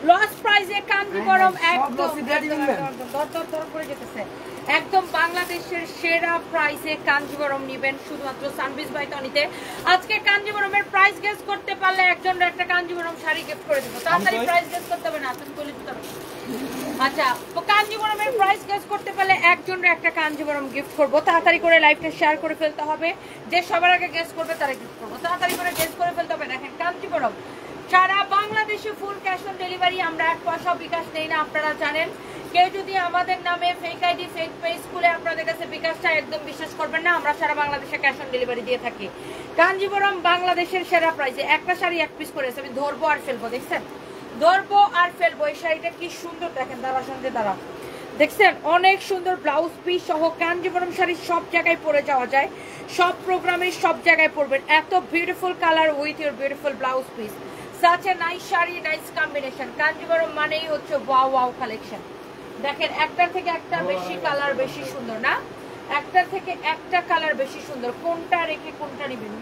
Loss প্রাইসে কাঞ্জিবরম একদম দর করে যেতেছে একদম বাংলাদেশের সেরা প্রাইসে কাঞ্জিবরম নেবেন শুধুমাত্র সানবিজ বাই তনিতে। আজকে কাঞ্জিবরমের প্রাইস গেস করতে পারলে একজনের একটা কাঞ্জিবরম শাড়ি গিফট করে দেবো। তাড়াতাড়ি প্রাইস গেস করতে হবে না, তুমি বলে দিতে হবে। আচ্ছা, তো কাঞ্জিবরমের প্রাইস গেস করতে পারলে একজনের একটা কাঞ্জিবরম গিফট করবো। তাড়াতাড়ি করে লাইভটা শেয়ার করে ফেলতে হবে, যে সবার আগে গেস করবে তারা গিফট করবো। তাড়াতাড়ি করে গেস করে ফেলতে হবে। দেখেন কাঞ্জিবরম সারা বাংলাদেশে ফুল ক্যাশ অন ডেলিভারি, আমরা 1 পয়সা বিকাশ নেই না, আপনারা জানেন। কেউ যদি আমাদের নামে ফেক আইডি ফেক পেজ খুলে আপনাদের কাছে বিকাশটা একদম বিশ্বাস করবেন না, আমরা সারা বাংলাদেশে ক্যাশ অন ডেলিভারি দিয়ে থাকি। কাঞ্জিবরম বাংলাদেশের সেরা প্রাইসে একটা শাড়ি 1 পিস করেছে, আমি ধরবো আর ফেলবো। দেখছেন, ধরবো আর ফেলবো। এই শাড়িটা কি সুন্দর দেখেন, দাঁড়া সঙ্গে দাঁড়া, দেখছেন অনেক সুন্দর ব্লাউজ পিস সহ। কাঞ্জিবরম শাড়ি সব জায়গায় পরে যাওয়া যায়, সব প্রোগ্রামে সব জায়গায় পরবেন। এত beautiful colour with your beautiful blouse piece, such a nice sari, nice combination. Kanjeevaram মানেই হচ্ছে ওয়াও ওয়াও কালেকশন। দেখেন একটার থেকে একটা বেশি কালার বেশি সুন্দর না, একটার থেকে একটা কালার বেশি সুন্দর। কোনটা রেখে কোনটা নিবেন,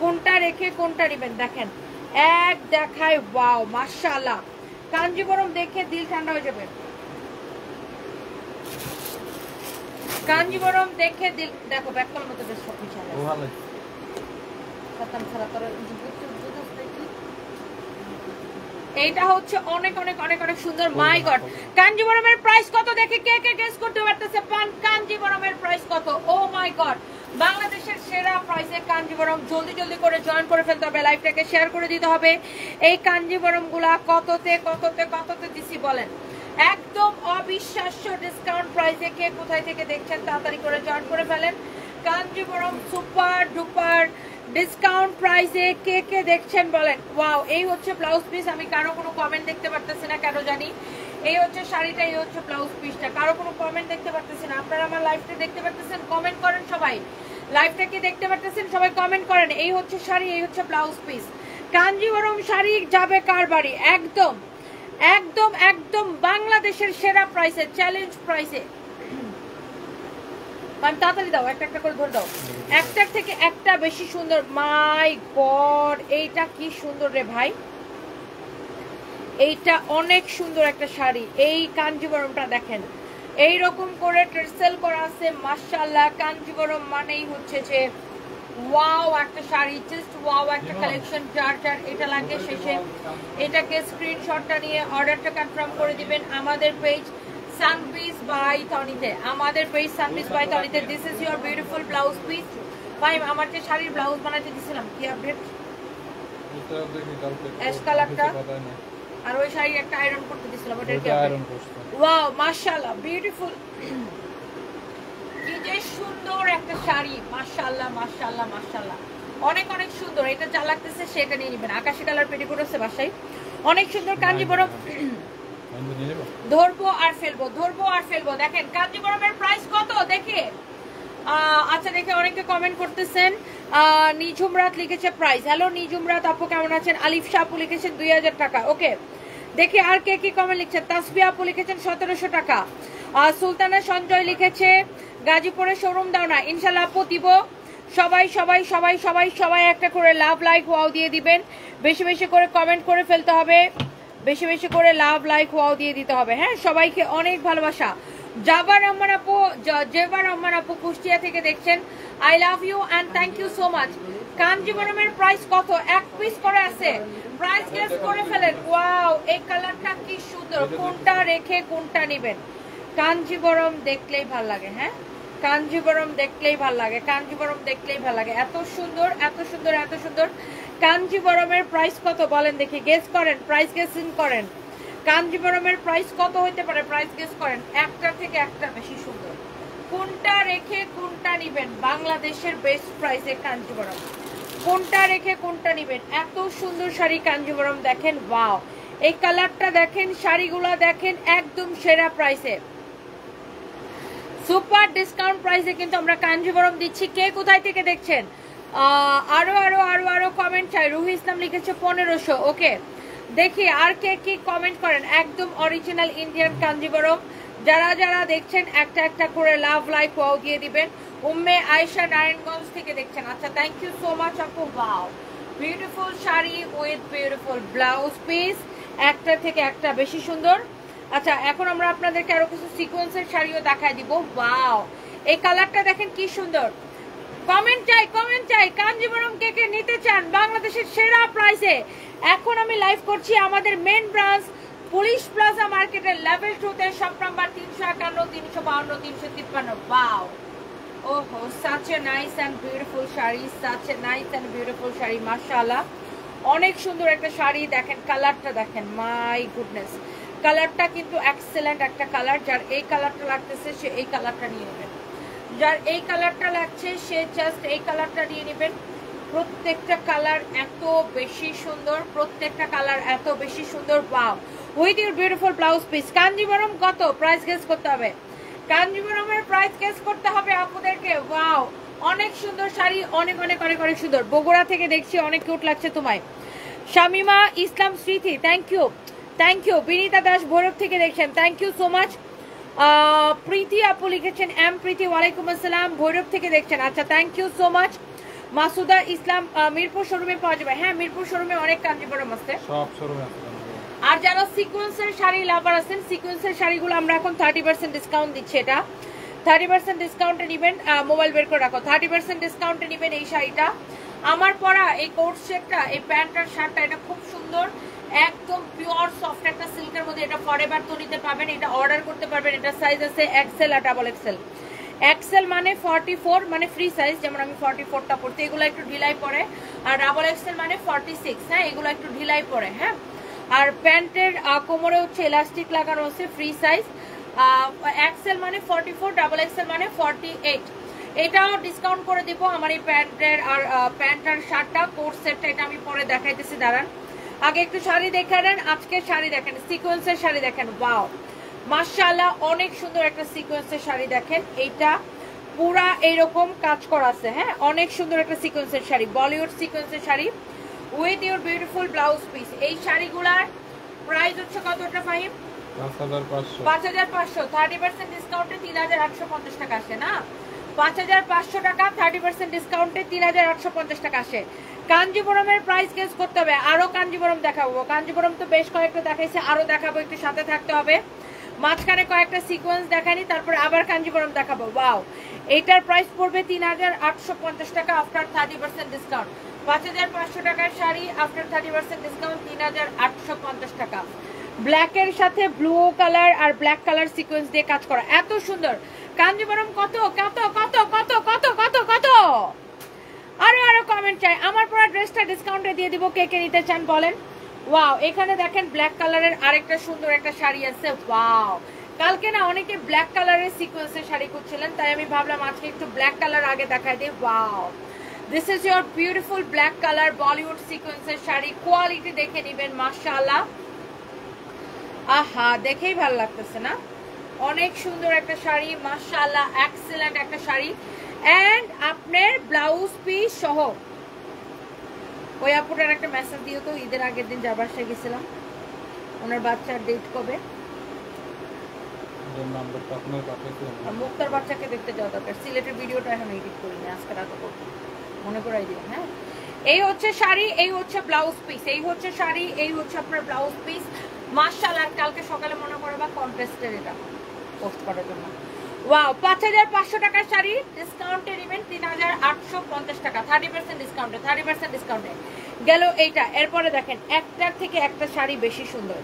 কোনটা রেখে কোনটা নিবেন। দেখেন এক দেখায় ওয়াও মাশাআল্লাহ। কাঞ্জিবরম দেখে দিল ঠান্ডা হয়ে যাবে। কাঞ্জিবরম দেখে দিল, দেখো ব্যাকল মতো বেশ সব কিছু আছে। ভালো খতম ছাড়া তোর এইটা হচ্ছে অনেক অনেক অনেক অনেক সুন্দর। মাই গড, কাঞ্জিবরমের প্রাইস কত দেখে কে কে গেস করতে পারতেছে? কাঞ্জিবরমের প্রাইস কত? ও মাই গড, বাংলাদেশের সেরা প্রাইসে কাঞ্জিবরম। জলদি জলদি করে জয়েন করে ফেলতে হবে, লাইভটাকে শেয়ার করে দিতে হবে। এই কাঞ্জিবরম গুলা কততে কততে কততে দিছি বলেন? একদম অবিশ্বাস্য ডিসকাউন্ট প্রাইসে। কে কোথায় থেকে দেখছেন তাড়াতাড়ি করে জয়েন করে ফেলেন। কাঞ্জিবরম সুপার ডুপার ডিসকাউন্ট প্রাইসে কে কে দেখছেন বলেন? ওয়াও, এই হচ্ছে ব্লাউজ পিস। আমি কারো কোনো কমেন্ট দেখতে পারতেছি না, কেন জানি। এই হচ্ছে শাড়িটা, এই হচ্ছে ব্লাউজ পিসটা। কারো কোনো কমেন্ট দেখতে পারতেছি না। আপনারা আমার লাইভটা দেখতে পারতেছেন? কমেন্ট করেন সবাই। লাইভটা কি দেখতে পারতেছেন? সবাই কমেন্ট করেন। এই হচ্ছে শাড়ি, এই হচ্ছে ব্লাউজ পিস। কাঞ্জিবরম শাড়ি যাবে কার বাড়ি? একদম একদম একদম বাংলাদেশের সেরা প্রাইসে, চ্যালেঞ্জ প্রাইসে। তাড়াতাড়ি দাও, একটা একটা করে ধরে দাও। একটার থেকে একটা বেশি সুন্দর। মাই গড, এইটা কি সুন্দর রে ভাই, এইটা অনেক সুন্দর একটা শাড়ি। এই কাঞ্জিবরমটা দেখেন, এইরকম করে ট্রেসেল করা আছে মাশাআল্লাহ। কাঞ্জিবরম মানেই হচ্ছে যে ওয়াও একটা শাড়ি, জাস্ট ওয়াও একটা কালেকশন। যার যার এটা লাগে শেষে এটাকে স্ক্রিনশটটা নিয়ে অর্ডারটা কনফার্ম করে দিবেন আমাদের পেজ সানবিজ বাই তনিতে। আমাদের পেজ সানবিজ বাই তনিতে। This is your beautiful blouse piece. ভাই আমার যে শাড়ির ব্লাউজ বানাতে দিছিলাম, কি আপডেট? অ্যাশ কালারটা আর ওই শাড়ি একটা আয়রন করতে দিছিলাম, ওটা কি আয়রন করতে? ওয়াও মাশাআল্লাহ, বিউটিফুল। কি যে সুন্দর একটা শাড়ি, মাশাআল্লাহ মাশাআল্লাহ মাশাআল্লাহ, অনেক অনেক সুন্দর। এটা যা লাগতেছে সেটা নিয়ে নেবেন। আকাশি কালার পেটিকোট আছে বাসায়, অনেক সুন্দর। কাঞ্জিবরম ধরবো আর ফেলবো, ধরবো আর ফেলবো। দেখেন কাঞ্জিবরমের প্রাইস কত দেখে। আচ্ছা দেখে অনেকে কমেন্ট করতেছেন। নিঝুম রাত লিখেছে প্রাইস। হ্যালো নিঝুম রাত আপু, কেমন আছেন? আলিফ শাহ আপু লিখেছেন 2000 টাকা। ওকে, দেখি আর কে কি কমেন্ট লিখছেন। তাসফিয়া আপু লিখেছেন 1700 টাকা। সুলতানা সঞ্জয় লিখেছে গাজীপুরে শোরুম দাও না। ইনশাল্লাহ আপু দিব। সবাই সবাই সবাই সবাই সবাই একটা করে লাভ লাইক ওয়াও দিয়ে দিবেন। বেশি বেশি করে কমেন্ট করে ফেলতে হবে, বেশি বেশি করে লাভ লাইক ওয়াও দিয়ে দিতে হবে। হ্যাঁ, সবাইকে অনেক ভালোবাসা। জাবার রহমান আপু, জেবার রহমান আপু কুষ্টিয়া থেকে দেখছেন। I love you and thank you so much. কাঞ্জিবরমের প্রাইস কত? 1 পিস করে আছে, প্রাইস গেস করে ফেলেন। ওয়াও, এই কালারটা কি সুন্দর। কোনটা রেখে কোনটা নেবেন? কাঞ্জিবরম দেখলেই ভাল লাগে। হ্যাঁ, কাঞ্জিবরম দেখলেই ভাল লাগে, কাঞ্জিবরম দেখলেই ভাল লাগে। এত সুন্দর এত সুন্দর এত সুন্দর। কাঞ্জিবরমের প্রাইস কত বলেন দেখি, গেস করেন, প্রাইস গেসিং করেন। কাঞ্জিবরমের প্রাইস কত হতে পারে? প্রাইস গেস করেন। একটা থেকে একটা বেশি সুন্দর। কোনটা রেখে কোনটা নিবেন? বাংলাদেশের বেস্ট প্রাইসে কাঞ্জিবরম। কোনটা রেখে কোনটা নিবেন? এত সুন্দর শাড়ি কাঞ্জিবরম। দেখেন ওয়াও, এই কালারটা দেখেন, শাড়িগুলো দেখেন, একদম সেরা প্রাইসে, সুপার ডিসকাউন্ট প্রাইসে কিন্তু আমরা কাঞ্জিবরম দিচ্ছি। কে কোথায় থেকে দেখছেন? আরো আরো আরো আরো কমেন্ট চাই। রুহি ইসলাম লিখেছে 1500। ওকে, দেখি আর কে কি কমেন্ট করেন। একদম অরিজিনাল ইন্ডিয়ান কাঞ্জিবরম। যারা যারা দেখছেন একটা একটা করে লাভ লাইক ওয়াও দিয়ে দিবেন। উম্মে আয়েশা নারায়ণগঞ্জ থেকে দেখছেন। আচ্ছা, থ্যাংক ইউ সো মাচ আপু। Wow, beautiful sari with beautiful blouse piece. একটা থেকে একটা বেশি সুন্দর। আচ্ছা এখন আমরা আপনাদেরকে আরো কিছু সিকোয়েন্সের শাড়িও দেখায় দিব। ওয়াও, এই কালারটা দেখেন কি সুন্দর। কমেন্ট চাই কাঞ্জিবরম কে কে নিতে চান বাংলাদেশের সেরা প্রাইসে। এখন আমি লাইভ করছি আমাদের মেন ব্রাঞ্চ পুলিশ প্লাজা মার্কেটের লেভেল 2 তে শপ নাম্বার 351 352 353। ওয়াও, ওহো, such a nice and beautiful sari, such a nice and beautiful sari, মাশাআল্লাহ অনেক সুন্দর একটা শাড়ি। দেখেন কালারটা দেখেন, মাই গুডনেস, কালারটা কিন্তু এক্সেলেন্ট একটা কালার। যার এই কালারটা লাগতেছে সে এই কালারটা নিয়ে নেবেন, যার এই কালারটা লাগছে সে জাস্ট এই কালারটা নিয়ে নেবেন। প্রত্যেকটা কালার এত বেশি সুন্দর, প্রত্যেকটা কালার এত বেশি সুন্দর। Wow, with your beautiful blouse piece. Kanjeevaram কত প্রাইস গেস করতে হবে, কাঞ্জিবরমের প্রাইস গেস করতে হবে আপনাদেরকে। ওয়াও, অনেক সুন্দর শাড়ি, অনেক অনেক অনেক অনেক সুন্দর। বগুড়া থেকে দেখছি, অনেক কিউট লাগছে তোমায়। শামিমা ইসলাম স্মৃতি, থ্যাংক ইউ। বিনীতা দাস ভৈরব থেকে দেখছেন, থ্যাংক ইউ সো মাচ। প্রীতি আপু লিখেছেন, এম প্রীতি, ওয়ালাইকুম আসসালাম, ভৈরব থেকে দেখছেন। আচ্ছা, thank you so much. Masuda Islam, Mirpur শোরুমে পাওয়া যাবে। হ্যাঁ, মিরপুর শোরুমে অনেক কাঞ্জিবরম আছে, সব শোরুমে আছে। আর যারা সিকোয়েন্সের শাড়ি লাভার আছেন, সিকোয়েন্সের শাড়িগুলো আমরা এখন 30% ডিসকাউন্ট দিচ্ছি। এটা 30% ডিসকাউন্টে নেবেন, মোবাইল বের করে রাখো, 30% ডিসকাউন্টে নেবেন এই শাড়িটা। আমার পরা এই কোট সেটটা, এই প্যান্ট আর শার্টটা, এটা খুব সুন্দর, একদম পিওর সফট একটা সিল্কের মধ্যে। এটা ফরএভার তো নিতে পারবেন, এটা অর্ডার করতে পারবেন। এটা সাইজ আছে এক্সেল আর ডাবল এক্সেল। এক্সেল মানে 44, মানে ফ্রি সাইজ, যেমন আমি 44টা পড়তে, এগুলো একটু ঢিলাই পড়ে। আর ডাবল এক্সেল মানে 46, হ্যাঁ, এগুলো একটু ঢিলাই পড়ে। হ্যাঁ, আর প্যান্টের কোমরে হচ্ছে ইলাস্টিক লাগানো আছে, ফ্রি সাইজ। এক্সেল মানে 44, ডাবল এক্সেল মানে 48। এটাও ডিসকাউন্ট করে দিব আমার এই প্যান্টের আর প্যান্ট আর শার্টটা, কোট সেটটা, এটা আমি পরে দেখাইতেছি, দাঁড়ান। আগে একটু শাড়ি দেখে নেন, আজকের শাড়ি দেখেন, সিকোয়েন্সের শাড়ি দেখেন। ওয়াও, মাশাআল্লাহ অনেক সুন্দর একটা সিকোয়েন্সের শাড়ি দেখেন। এইটা পুরা এইরকম কাজ করা আছে, হ্যাঁ, অনেক সুন্দর একটা সিকোয়েন্সের শাড়ি, বলিউড সিকোয়েন্সের sari with your beautiful blouse piece. এই শাড়িগুলার প্রাইস হচ্ছে কতটা ফাহিম? 5500। 30% ডিসকাউন্টে 3850 টাকা আসে না, 5500 টাকা 30% ডিসকাউন্টে 3850 টাকা আসে। কাঞ্জিবরমের প্রাইস গেস করতে হবে। আরো কাঞ্জিবরম দেখাবো, কাঞ্জিবরম তো বেশ কয়েকটা দেখাইছে, আরো দেখাবো, একটু সাথে থাকতে হবে। মাঝখানে কয়েকটা সিকোয়েন্স দেখানি, তারপরে আবার কাঞ্জিবরম দেখাবো। ওয়াও, এইটার প্রাইস পড়বে 3850 টাকা আফটার 30% ডিসকাউন্ট। 5500 টাকার শাড়ি আফটার 30% ডিসকাউন্ট 3850 টাকা। ব্ল্যাকের সাথে ব্লু কালার আর ব্ল্যাক কালার সিকোয়েন্স দিয়ে কাজ করা, এত সুন্দর। কাঞ্জিবরম কত কত কত কত কত কত কত? আরো কমেন্ট চাই। আমার পুরো ড্রেসটা ডিসকাউন্টে দিয়ে দিব, কে কে নিতে চান বলেন। ওয়াও, এখানে দেখেন ব্ল্যাক কালারের আরেকটা সুন্দর একটা শাড়ি আছে। ওয়াও, কালকে না অনেকে ব্ল্যাক কালারের সিকোয়েন্সের শাড়ি খুঁজছিলেন, তাই আমি ভাবলাম আজকে একটু ব্ল্যাক কালার আগে দেখাই দিই। Wow, this is your beautiful black colour Bollywood সিকোয়েন্সের শাড়ি। কোয়ালিটি দেখে নেবেন, মাশাআল্লাহ, আহা, দেখেই ভালো লাগতেছে না? অনেক সুন্দর একটা শাড়ি, মাশাআল্লাহ, এক্সেলেন্ট একটা শাড়ি। এন্ড আপনার ব্লাউজ পিস সহ। ওই আপুটার একটা মেসেজ দিও তো, ঈদের আগের দিন যার বাসায় গেছিলাম, ওনার বাচ্চার ডেট কবে? মুক্তার বাচ্চাকে দেখতে যাওয়া দরকার। সিলেটের ভিডিওটা এখন এডিট করিনি, আজকে রাতে করবো, মনে করাই দিও। হ্যাঁ, এই হচ্ছে শাড়ি, এই হচ্ছে ব্লাউজ পিস, এই হচ্ছে শাড়ি, এই হচ্ছে আপনার ব্লাউজ পিস। মাশাআল্লাহ, কালকে সকালে মনে করবা কন্ট্রাস্টের এটা পোস্ট করার জন্য। ওয়াও, 5500 টাকার শাড়ি ডিসকাউন্টে নেবেন 3850 টাকা, 30% ডিসকাউন্টে, 30% ডিসকাউন্টে গেল এইটা। এরপরে দেখেন একটার থেকে একটা শাড়ি বেশি সুন্দর।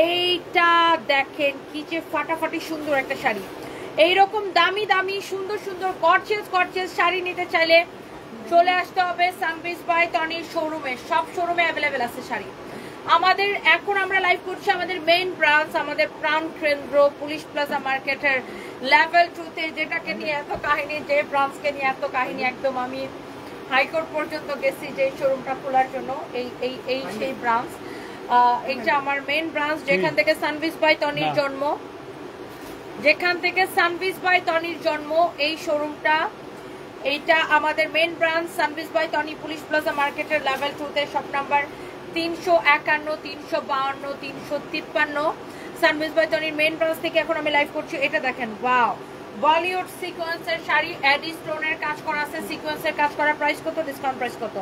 এইটা দেখেন কি যে ফাটাফাটি সুন্দর একটা শাড়ি। এইরকম দামি দামি সুন্দর সুন্দর গর্জিয়াস শাড়ি নিতে চাইলে চলে আসতে হবে সানবিজ বাই তনির শোরুমে। সব শোরুমে অ্যাভেলেবেল আছে শাড়ি। আমাদের এখন আমরা লাইভ করছি আমাদের মেইন ব্রাঞ্চ, আমাদের প্রাণ কেন্দ্র পুলিশ প্লাজা মার্কেটের লেভেল 2 তে, যেটাকে নিয়ে এত কাহিনী, যে ব্রাঞ্চকে নিয়ে এত কাহিনী, একদম আমি হাইকোর্ট পর্যন্ত গেছি যে শোরুমটা খোলার জন্য। এই সেই ব্রাঞ্চ, এটা আমার মেইন ব্রাঞ্চ, যেখান থেকে সানবিজ বাই তনির জন্ম, যেখান থেকে সানবিজ বাই তনির জন্ম এই শোরুমটা। এইটা আমাদের main branch Sunbiz by Toni police plaza মার্কেটের লেভেল 2 তে, শপ নাম্বার 351 352 353 সানবিজ বাই তনির মেইন ব্রাঞ্চ থেকে এখন আমি লাইভ করছি। এটা দেখেন, ওয়াও, বলিউড সিকোয়েন্সের শাড়ি, এডি স্টোনের কাজ করা আছে, সিকোয়েন্সের কাজ করা। প্রাইস কত? ডিসকাউন্ট প্রাইস কত?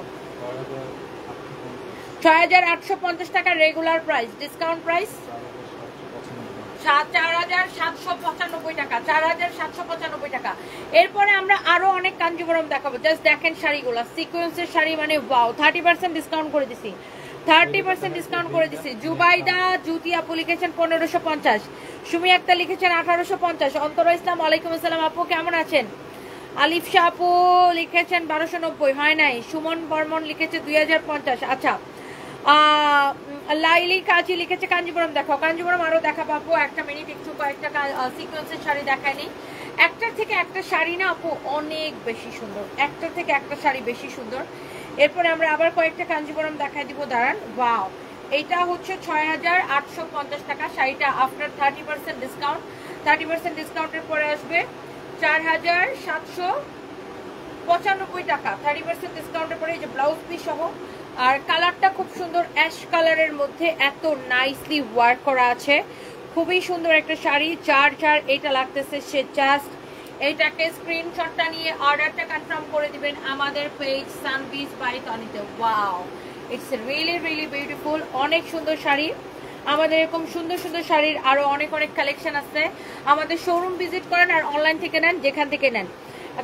6850 টাকা রেগুলার প্রাইস, ডিসকাউন্ট প্রাইস 4795 টাকা, 4795 টাকা। এরপরে আমরা আরো অনেক কাঞ্জিবরম দেখাবো, জাস্ট দেখেন শাড়িগুলো, সিকোয়েন্সের শাড়ি, মানে ওয়াও। 30% ডিসকাউন্ট করে দিছি, 30% ডিসকাউন্ট করে দিছি। জুবাইদা জুতি আপু লিখেছেন 1550, সুমি আক্তার লিখেছেন 1850, অন্তরা ইসলাম ওয়ালাইকুম আসসালাম আপু কেমন আছেন? আলিফ শাহ আপু লিখেছেন 1290, হয় নাই। সুমন বর্মন লিখেছে 2050। আচ্ছা, লাইলি কাজী লিখেছে কাঞ্জিবরম দেখাও, কাঞ্জিবরম আরো দেখাবো আপু, একটা মিনিট, একটু কয়েকটা সিকোয়েন্সের শাড়ি দেখায়নি। একটার থেকে একটা শাড়ি না আপু অনেক বেশি সুন্দর, একটার থেকে একটা শাড়ি বেশি সুন্দর। এরপরে আমরা আবার কয়েকটা কাঞ্জিবরম দেখাই দিব, দাঁড়ান। ওয়াও, এইটা হচ্ছে 6850 টাকা শাড়িটা, আফটার 30% ডিসকাউন্ট। 30% ডিসকাউন্টের পরে আসবে 4795 টাকা, 30% ডিসকাউন্টের পরে। এই যে ব্লাউজ পিস সহ, আর কালারটা খুব সুন্দর, অ্যাশ কালারের মধ্যে এত নাইসলি ওয়ার্ক করা আছে, খুবই সুন্দর একটা শাড়ি। যার এইটা লাগতেছে সে জাস্ট এইটাকে স্ক্রিনশটটা নিয়ে অর্ডারটা কনফার্ম করে দিবেন আমাদের পেজ সানবিজ বাই তনিতে। Wow, it's really really beautiful, অনেক সুন্দর শাড়ি। আমাদের এরকম সুন্দর সুন্দর শাড়ির আরো অনেক অনেক কালেকশন আছে। আমাদের শোরুম ভিজিট করেন আর অনলাইন থেকে নেন, যেখান থেকে নেন।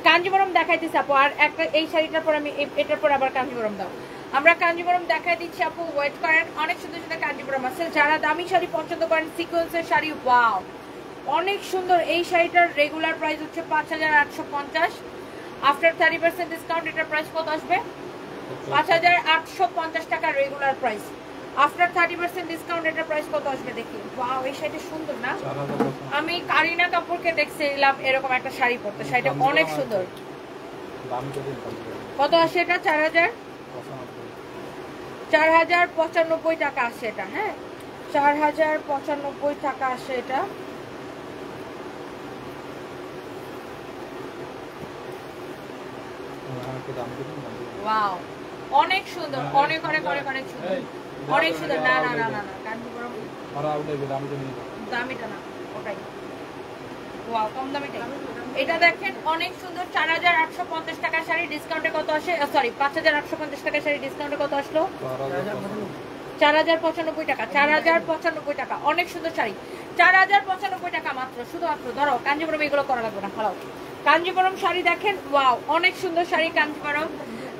কাঞ্জিবরম দেখাইতেছি আপু, আর একটা এই শাড়িটার পর আমি এটার পর আবার কাঞ্জিবরম দাও, আমরা কাঞ্জিবরম দেখাই দিচ্ছি আপু, ওয়েট করেন। অনেক সুন্দর সুন্দর কাঞ্জিবরম আছে, যারা দামি শাড়ি পছন্দ করেন, সিকোয়েন্সের শাড়ি, ওয়াও অনেক সুন্দর। এই শাড়িটার রেগুলার প্রাইস হচ্ছে 5850, আফটার 30% ডিসকাউন্ট এটার প্রাইস কত আসবে? 5850 টাকা রেগুলার প্রাইস, আফটার 30% ডিসকাউন্ট এটার প্রাইস কত আসবে দেখি। ওয়াও, এই শাড়িটা সুন্দর না? আমি কারিনা কাপুরকে দেখছিলাম এরকম একটা শাড়ি পরতে, শাড়িটা অনেক সুন্দর। কত আসে এটা? 4095 টাকা আসে এটা, হ্যাঁ 4095 টাকা আসে এটা। ওয়াও, অনেক সুন্দর, অনেক অনেক অনেক অনেক সুন্দর, অনেক সুন্দর। না না না না না, কাঞ্জিবরম দামিটা না, ওটাই। ওয়াও, কম দামিটা। এটা দেখেন অনেক সুন্দর, 4850 টাকা শাড়ি, ডিসকাউন্টে কত আসে? সরি, 5850 টাকা শাড়ি, ডিসকাউন্টে কত আসলো? 4095 টাকা, 4095 টাকা। অনেক সুন্দর শাড়ি, 4095 টাকা মাত্র, শুধুমাত্র। ধরো কাঞ্জিবরম এগুলো করা লাগবে না, হালাও। কাঞ্জিবরম শাড়ি দেখেন, ওয়াও অনেক সুন্দর শাড়ি। কাঞ্জিবরম,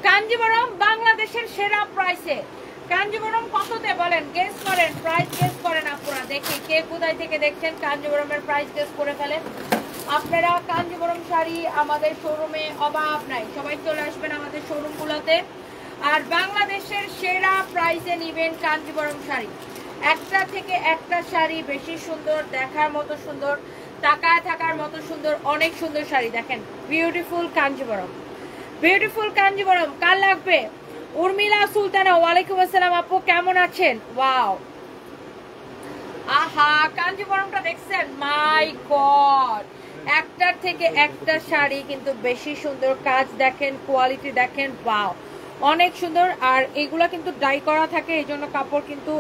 কাঞ্জিবরম বাংলাদেশের সেরা প্রাইসে। কাঞ্জিবরম কততে বলেন? গেস করেন, প্রাইস গেস করেন আপনারা, দেখি কে কোথায় থেকে দেখছেন, কাঞ্জিবরমের প্রাইস গেস করে ফেলেন আপনারা। কাঞ্জিবরম শাড়ি আমাদের শোরুমে অভাব নাই, সবাই চলে আসবেন আমাদের শোরুমগুলোতে, আর বাংলাদেশের সেরা প্রাইসে নিবেন কাঞ্জিবরম শাড়ি। একটা থেকে একটা শাড়ি বেশি সুন্দর, দেখার মতো সুন্দর, তাকায় থাকার মতো সুন্দর, অনেক সুন্দর শাড়ি। দেখেন বিউটিফুল কাঞ্জিবরম, বিউটিফুল কাঞ্জিবরম। কার লাগবে? উর্মিলা সুলতানা, ওয়ালাইকুম আসসালাম আপু কেমন আছেন? ওয়াও, আহা কাঞ্জিবরমটা দেখছেন? মাই গড, একটার থেকে একটা শাড়ি কিন্তু বেশি সুন্দর, কাজ দেখেন, কোয়ালিটি দেখেন, ওয়াও অনেক সুন্দর। আর এগুলা কিন্তু ডাই করা থাকে, এই জন্য কাপড় কিন্তু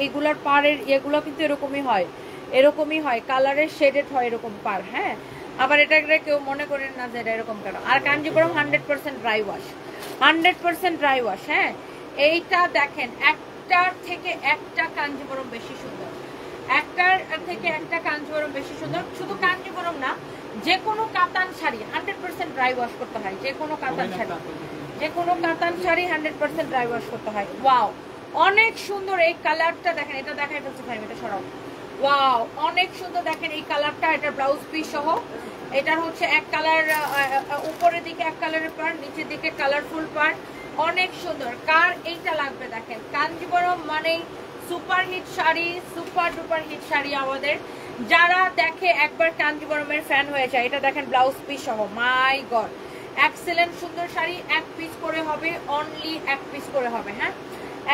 এগুলার পাড়ের এগুলো কিন্তু এরকমই হয়, এরকমই হয়, কালারের শেডেড হয় এরকম পার। হ্যাঁ, আবার এটা কেউ মনে করেন না যে এটা এরকম কেন। আর Kanjeevaram 100% dry wash, 100% dry wash. হ্যাঁ, এইটা দেখেন একটার থেকে একটা কাঞ্জিবরম বেশি সুন্দর, একটার থেকে একটা কাঞ্জিবরম বেশি সুন্দর। শুধু কাঞ্জিবরম না, যে কোনো কাতান শাড়ি 100% ড্রাই ওয়াশ করতে হয়, যে কোনো কাতান শাড়ি, যে কোনো কাতান শাড়ি 100% ড্রাই ওয়াশ করতে হয়। ওয়াও অনেক সুন্দর এই কালারটা দেখেন, এটা দেখাই ফেলছে ভাই, এটা সরাও। ওয়াও অনেক সুন্দর, দেখেন এই কালারটা, এটা ব্লাউজ পিস সহ। এটার হচ্ছে এক কালার, উপরের দিকে এক কালারের পার্ট, নিচের দিকে কালারফুল পার্ট, অনেক সুন্দর। কার এইটা লাগবে? দেখেন কাঞ্জিবরম মানেই super hit sari, super duper hit sari আমাদের। যারা দেখে একবার কাঞ্জিবরমের ফ্যান হয়ে যায়। এটা দেখেন ব্লাউজ পিস সহ, মাই গড এক্সেলেন্ট সুন্দর শাড়ি। এক পিস করে হবে, অনলি এক পিস করে হবে। হ্যাঁ,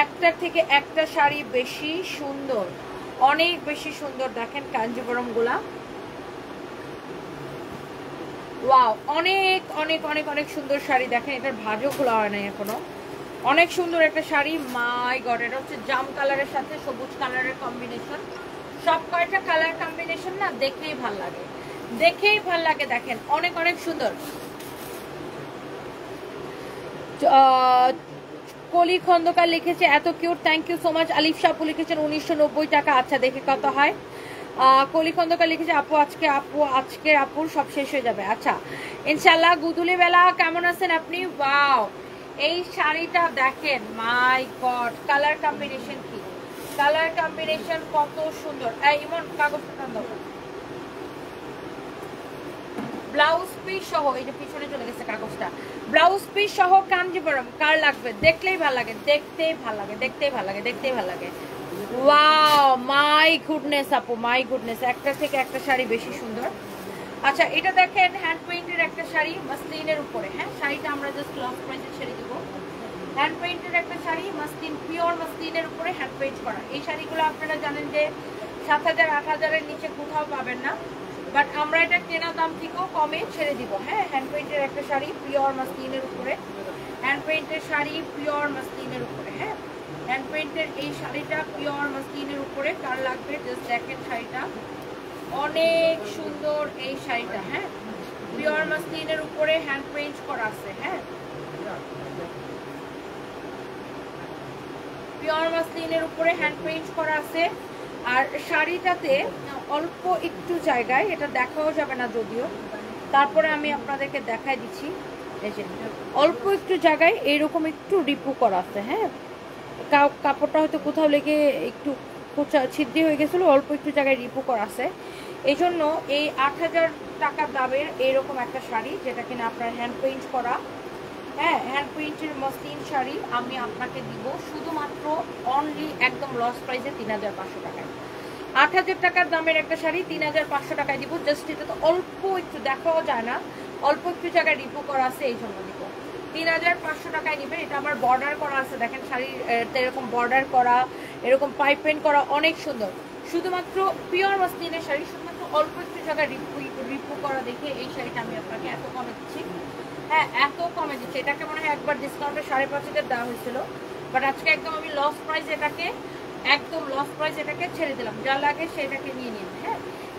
একটার থেকে একটা শাড়ি বেশি সুন্দর, অনেক বেশি সুন্দর। দেখেন কাঞ্জিবরম গুলা, ওয়াও অনেক অনেক অনেক অনেক সুন্দর শাড়ি। দেখেন এটার ভাঁজও খোলা হয় নাই এখনো, অনেক সুন্দর একটা শাড়ি। মাই গড, এটা হচ্ছে জাম কালারের সাথে সবুজ কালারের কম্বিনেশন। সব কয়টা কালার কম্বিনেশন না দেখেই ভাল লাগে, দেখেই ভাল লাগে। দেখেন অনেক অনেক সুন্দর। কলি খন্দকার লিখেছে এত cute, thank you so much. Alif Sapu লিখেছেন 1990 টাকা। আচ্ছা দেখে কত হয়। কলি খন্দকার লিখেছে আজকের আপুর সব শেষ হয়ে যাবে। আচ্ছা ইনশাল্লাহ। গুদুলি বেলা কেমন আছেন আপনি? ওয়াও এই শাড়িটা দেখেন, মাই গড কালার কম্বিনেশন কি, কালার কম্বিনেশন কত সুন্দর। ইমন কাগজটা দাও। ব্লাউজ পিস সহ, এই যে পিছনে চলে গেছে কাগজটা, ব্লাউজ পিস সহ কাঞ্জিবরম কার লাগবে? দেখলেই ভালো লাগে, দেখতেই ভালো লাগে, দেখতেই ভালো লাগে, দেখতেই ভালো লাগে। ওয়াও মাই গুডনেস আপু, মাই গুডনেস, একটা থেকে একটা শাড়ি বেশি সুন্দর। আচ্ছা এটা দেখেন হ্যান্ড পেইন্টের একটা শাড়ি মাসলিনের উপরে। হ্যাঁ শাড়িটা আমরা জাস্ট লস প্রাইসে ছেড়ে দিব। হ্যান্ড পেইন্টের একটা শাড়ি মাসলিন, পিওর মাসলিনের উপরে হ্যান্ড পেইন্ট করা। এই শাড়িগুলো আপনারা জানেন যে 7000 8000-এর নিচে কোথাও পাবেন না, বাট আমরা এটা কেনা দাম থেকেও কমে ছেড়ে দিব। হ্যাঁ হ্যান্ড পেইন্টের একটা শাড়ি পিওর মাসলিনের উপরে, হ্যান্ড পেইন্টের শাড়ি পিওর মাসলিনের উপরে। হ্যাঁ হ্যান্ড পেইন্টের এই শাড়িটা পিওর মাসলিনের উপরে, কার লাগবে জাস্ট দেখেন শাড়িটা অনেক সুন্দর। এই শাড়িটা হ্যাঁ পিওর মাসলিনের উপরে হ্যান্ড পেইন্ট করা আছে। হ্যাঁ পিওর মাসলিনের উপরে হ্যান্ড পেইন্ট করা আছে। আর শাড়িটাতে অল্প একটু জায়গায়, এটা দেখাও যাবে না যদিও, তারপরে আমি আপনাদেরকে দেখাই দিচ্ছি। এই যে অল্প একটু জায়গায় এইরকম একটু রিপু করা আছে। হ্যাঁ কাপড়টা হয়তো কোথাও লেগে একটু ছিদ্রি হয়ে গেছিলো, অল্প একটু জায়গায় রিপু করা আছে। এই জন্য এই 8000 টাকা দামের এইরকম একটা শাড়ি, যেটা কিনা আপনার হ্যান্ড পেইন্ট করা, হ্যাঁ হ্যান্ড পেইন্টের মসলিন শাড়ি আমি আপনাকে দিব শুধুমাত্র অনলি একদম লস প্রাইসে 3500 টাকায়। 8000 টাকার দামের একটা শাড়ি 3500 টাকায় দিব। জাস্ট এটা তো অল্প একটু দেখাও যায় না, অল্প একটু জায়গায় রিপু করা আছে, এই জন্য দিব 3500 টাকায় নেবেন। এটা আমার বর্ডার করা আছে, দেখেন শাড়ির এরকম বর্ডার করা, এরকম পাইপ পেন্ট করা, অনেক সুন্দর। শুধুমাত্র পিওর মসলিনের শাড়ি, শুধুমাত্র অল্প একটু জায়গায় রিপু করা দেখে এই শাড়িটা আমি আপনাকে এত কমে দিচ্ছি। হ্যাঁ এত কমে দিচ্ছে, এটাকে মনে হয় একবার ডিসকাউন্টে 5500 দেওয়া হয়েছিল, বাট আজকে একদম আমি লস প্রাইস এটাকে, একদম লস প্রাইস এটাকে ছেড়ে দিলাম। যা লাগে সেটাকে নিয়ে নিন। হ্যাঁ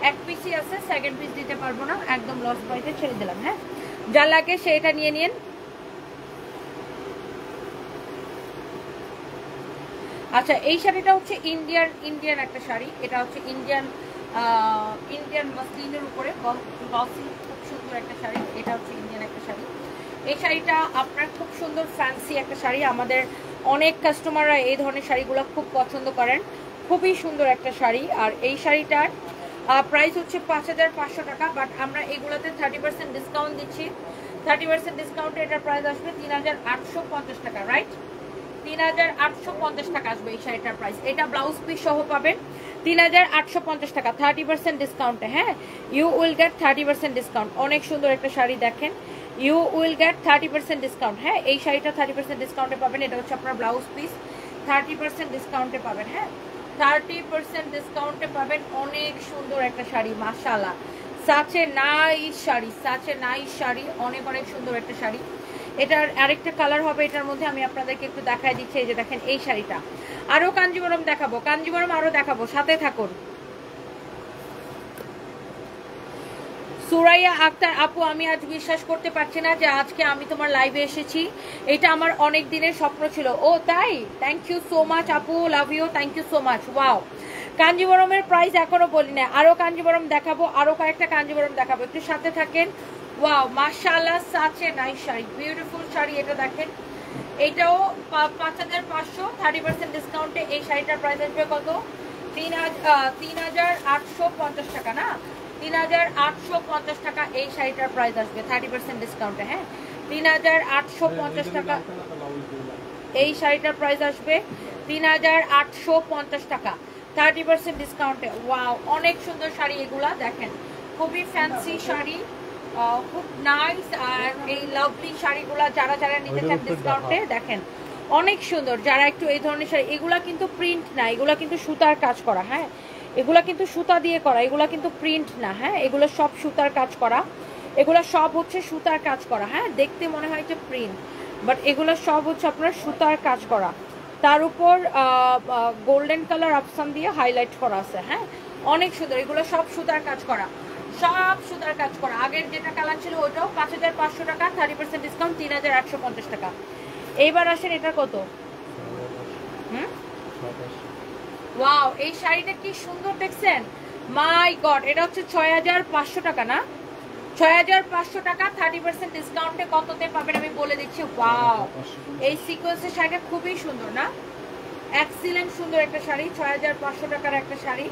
এক পিসই আছে, সেকেন্ড পিস দিতে পারবো না, একদম লস প্রাইসে ছেড়ে দিলাম। হ্যাঁ যা লাগে সেটা নিয়ে নিন। আচ্ছা এই শাড়িটা হচ্ছে ইন্ডিয়ান একটা শাড়ি, এটা হচ্ছে ইন্ডিয়ান মাসলিনের উপরে গসি, খুব সুন্দর একটা শাড়ি। এটা হচ্ছে ইন্ডিয়ান একটা শাড়ি। এই শাড়িটা আপনার খুব সুন্দর ফ্যান্সি একটা শাড়ি, আমাদের অনেক কাস্টমাররা এই ধরনের শাড়িগুলো খুব পছন্দ করেন, খুবই সুন্দর একটা শাড়ি। আর এই শাড়িটার প্রাইস হচ্ছে 5500 টাকা, বাট আমরা এগুলোতে 30% ডিসকাউন্ট দিচ্ছি। 30% ডিসকাউন্টে এটার প্রাইস আসবে 3850 টাকা, রাইট? 3850 টাকা আসবে এই শাড়িটার প্রাইস। এটা ব্লাউজ পিস সহ পাবেন 3850 টাকা 30% ডিসকাউন্টে। হ্যাঁ ইউ উইল গেট 30% ডিসকাউন্ট। অনেক সুন্দর একটা শাড়ি দেখেন, ইউ উইল গেট 30% ডিসকাউন্ট। হ্যাঁ এই শাড়িটা 30% ডিসকাউন্টে পাবেন। এটা হচ্ছে আপনার ব্লাউজ পিস, 30% ডিসকাউন্টে পাবেন। হ্যাঁ 30% ডিসকাউন্টে পাবেন। অনেক সুন্দর একটা শাড়ি, মাশাআল্লাহ, সাচে নাইস শাড়ি, সাচে নাইস শাড়ি, অনেক অনেক সুন্দর একটা শাড়ি। এটার আরেকটা কালার হবে, এটার মধ্যে আমি আপনাদেরকে একটু দেখাই দিচ্ছি। এই যে দেখেন এই শাড়িটা, আরো কাঞ্জিবরম দেখাবো, কাঞ্জিবরম আরো দেখাবো, সাথে থাকুন। সুরাইয়া আক্তার আপু, আমি আজ বিশ্বাস করতে পারছি না যে আজকে আমি তোমার লাইভে এসেছি, এটা আমার অনেক দিনের স্বপ্ন ছিল। ও তাই, থ্যাংক ইউ সো মাচ আপু, love you, thank you so much. Wow কাঞ্জিবরমের প্রাইস এখনো বলি না, আরো কাঞ্জিবরম দেখাবো, আরো কয়েকটা কাঞ্জিবরম দেখাবো, একটু সাথে থাকেন। ওয়াও মাশাআল্লাহ, সাচে নাইস শাড়ি, বিউটিফুল শাড়ি। এটা দেখেন, এটাও 5500, 30% ডিসকাউন্টে এই শাড়িটার প্রাইস আসবে কত? 3850 টাকা না, 3850 টাকা এই শাড়িটার প্রাইস আসবে 30% ডিসকাউন্টে। হ্যাঁ 3850 টাকা এই শাড়িটার প্রাইস আসবে, 3850 টাকা 30% ডিসকাউন্টে। ওয়াও অনেক সুন্দর শাড়ি এগুলা, দেখেন খুবই ফ্যান্সি শাড়ি, খুব নাইস। আর এই লাভলি শাড়িগুলা যারা যারা নিতে চান ডিসকাউন্টে, দেখেন অনেক সুন্দর। যারা একটু এই ধরনের শাড়ি, এগুলা কিন্তু প্রিন্ট না, এগুলা কিন্তু সুতার কাজ করা। হ্যাঁ এগুলা কিন্তু সুতা দিয়ে করা, এগুলা কিন্তু প্রিন্ট না। হ্যাঁ এগুলো সব সুতার কাজ করা, এগুলো সব হচ্ছে সুতার কাজ করা। হ্যাঁ দেখতে মনে হয় যে প্রিন্ট, বাট এগুলো সব হচ্ছে আপনার সুতার কাজ করা, তার উপর গোল্ডেন কালার অপশন দিয়ে হাইলাইট করা আছে। হ্যাঁ অনেক সুন্দর, এগুলো সব সুতার কাজ করা, সব সুতার কাজ করা। আগের যেটা কালার ছিল ওটাও 5500 টাকা, 30% ডিসকাউন্ট 3850 টাকা। এইবার আসেন এটা কত? ওয়াও, এই শাড়িটা কি সুন্দর দেখছেন, মাই গড। এটা হচ্ছে 6500 টাকা না, 6500 টাকা 30% ডিসকাউন্টে কততে পাবেন আমি বলে দিচ্ছি। ওয়াও, এই সিকোয়েন্সের শাড়িটা খুবই সুন্দর না, এক্সিলেন্ট সুন্দর একটা শাড়ি। 6500 টাকার একটা শাড়ি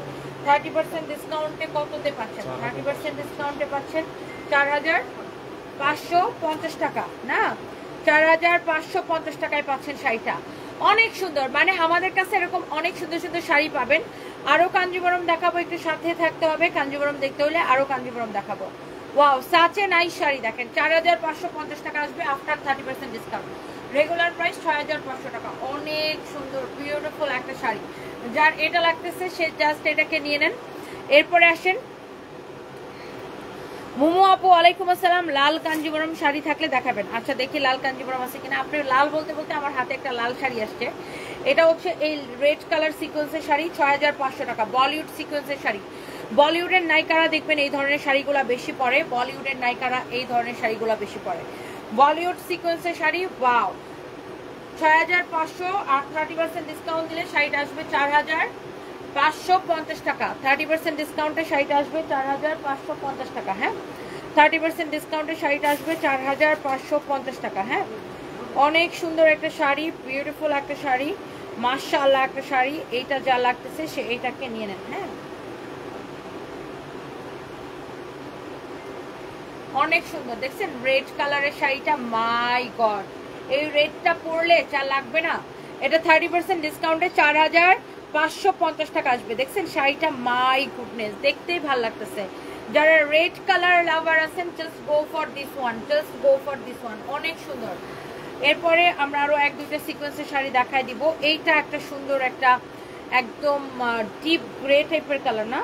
30% ডিসকাউন্টে কততে পাচ্ছেন? 30% ডিসকাউন্টে পাচ্ছেন 4550 টাকা না, 4550 টাকায় পাচ্ছেন শাড়িটা। অনেক সুন্দর, মানে আমাদের কাছে এরকম অনেক সুন্দর সুন্দর শাড়ি পাবেন। আরো কাঞ্জিবরম দেখাবো, একটু সাথে থাকতে হবে। কাঞ্জিবরম দেখতে হলে আরো কাঞ্জিবরম দেখাবো। ওয়াও, সাচে নাইস শাড়ি দেখেন, 4550 টাকা আসবে আফটার 30% ডিসকাউন্ট। রেগুলার প্রাইস 6500 টাকা। অনেক সুন্দর বিউটিফুল একটা শাড়ি, যার এটা লাগতেছে সে জাস্ট এটাকে নিয়ে নেন। এরপরে আসেন মুমু আপু, ওয়ালাইকুম আসসালাম। লাল কাঞ্জিবরম শাড়ি থাকলে দেখাবেন। আচ্ছা দেখি লাল কাঞ্জিবরম আছে কিনা। আপনি লাল বলতে বলতে আমার হাতে একটা লাল শাড়ি আসছে। এটা হচ্ছে এই রেড কালার সিকোয়েন্সের শাড়ি, 6500 টাকা। বলিউড সিকোয়েন্সের শাড়ি, বলিউডের নায়িকারা দেখবেন এই ধরনের শাড়িগুলো বেশি পরে, বলিউডের নায়িকারা এই ধরনের শাড়িগুলো বেশি পরে। বলিউড সিকোয়েন্সের শাড়ি, ওয়াও, 6500 আর 30% ডিসকাউন্ট দিলে শাড়িটা আসবে 4550 টাকা। 30% ডিসকাউন্টে শাড়িটা আসবে 4550 টাকা। হ্যাঁ, 30% ডিসকাউন্টে শাড়িটা আসবে 4550 টাকা। হ্যাঁ, অনেক সুন্দর একটা শাড়ি, বিউটিফুল একটা শাড়ি, মাশাআল্লাহ একটা শাড়ি। এইটা যা লাগতেছে সে এইটাকে নিয়ে নেন। হ্যাঁ, অনেক সুন্দর দেখছেন রেড কালারের শাড়িটা, মাই গড, এই রেডটা পরলে যা লাগবে না। এটা 30% ডিসকাউন্টে 4550 টাকা আসবে। দেখছেন শাড়িটা, মাই গুডনেস, দেখতেই ভালো লাগতেছে। যারা রেড কালার লাভার আছেন, just go for this one, just go for this one, অনেক সুন্দর। এরপরে আমরা আরো এক দুইটা সিকোয়েন্সের শাড়ি দেখাই দিব। এইটা একটা সুন্দর একটা একদম ডিপ গ্রে টাইপের কালার না,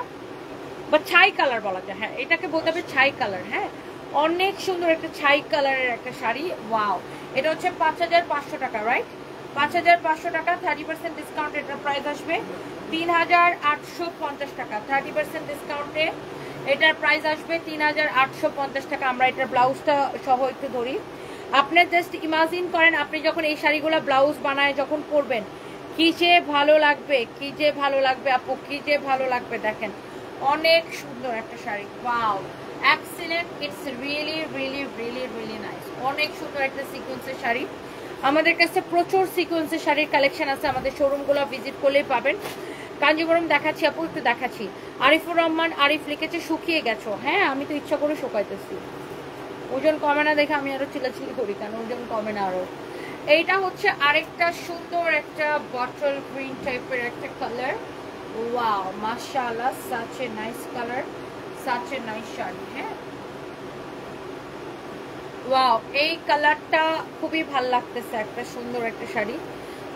বা ছাই কালার বলা যায়। হ্যাঁ, এটাকে বলতে হবে ছাই কালার। হ্যাঁ, অনেক সুন্দর একটা ছাই কালারের একটা শাড়ি। ওয়াও, এটা হচ্ছে 5500 টাকা, রাইট? 5500 টাকা 30% ডিসকাউন্ট। এটার প্রাইস আসবে 3850 টাকা। 30% ডিসকাউন্টে এটার প্রাইস আসবে 3850 টাকা। আমরা এটার ব্লাউজটা সহ একটু ধরি। আপনি জাস্ট ইমাজিন করেন, আপনি যখন এই শাড়িগুলো ব্লাউজ বানায় যখন পরবেন, কি যে ভালো লাগবে, কি যে ভালো লাগবে আপু, কি যে ভালো লাগবে। দেখেন অনেক সুন্দর একটা sari, wow, excellent, it's really really really really nice. অনেক সুন্দর একটা সিকোয়েন্সের শাড়ি। আমাদের কাছে প্রচুর সিকোয়েন্সের শাড়ির কালেকশন আছে, আমাদের শোরুমগুলো ভিজিট করলেই পাবেন। কাঞ্জিবরম দেখাচ্ছি আপু, একটু দেখাচ্ছি। আরিফুর রহমান আরিফ লিখেছে শুকিয়ে গেছো। হ্যাঁ, আমি তো ইচ্ছা করে শুকাইতেছি, ওজন কমে না দেখে আমি আরো চিলাচিলি করি, কেন ওজন কমে না আরো। এইটা হচ্ছে আরেকটা সুন্দর একটা বটল গ্রিন টাইপের একটা কালার। ওয়াও, মাশাআল্লাহ, such a nice color, such a nice sari. হ্যাঁ, ওয়াও, এই কালারটা খুবই ভাল লাগতেছে, একটা সুন্দর একটা শাড়ি।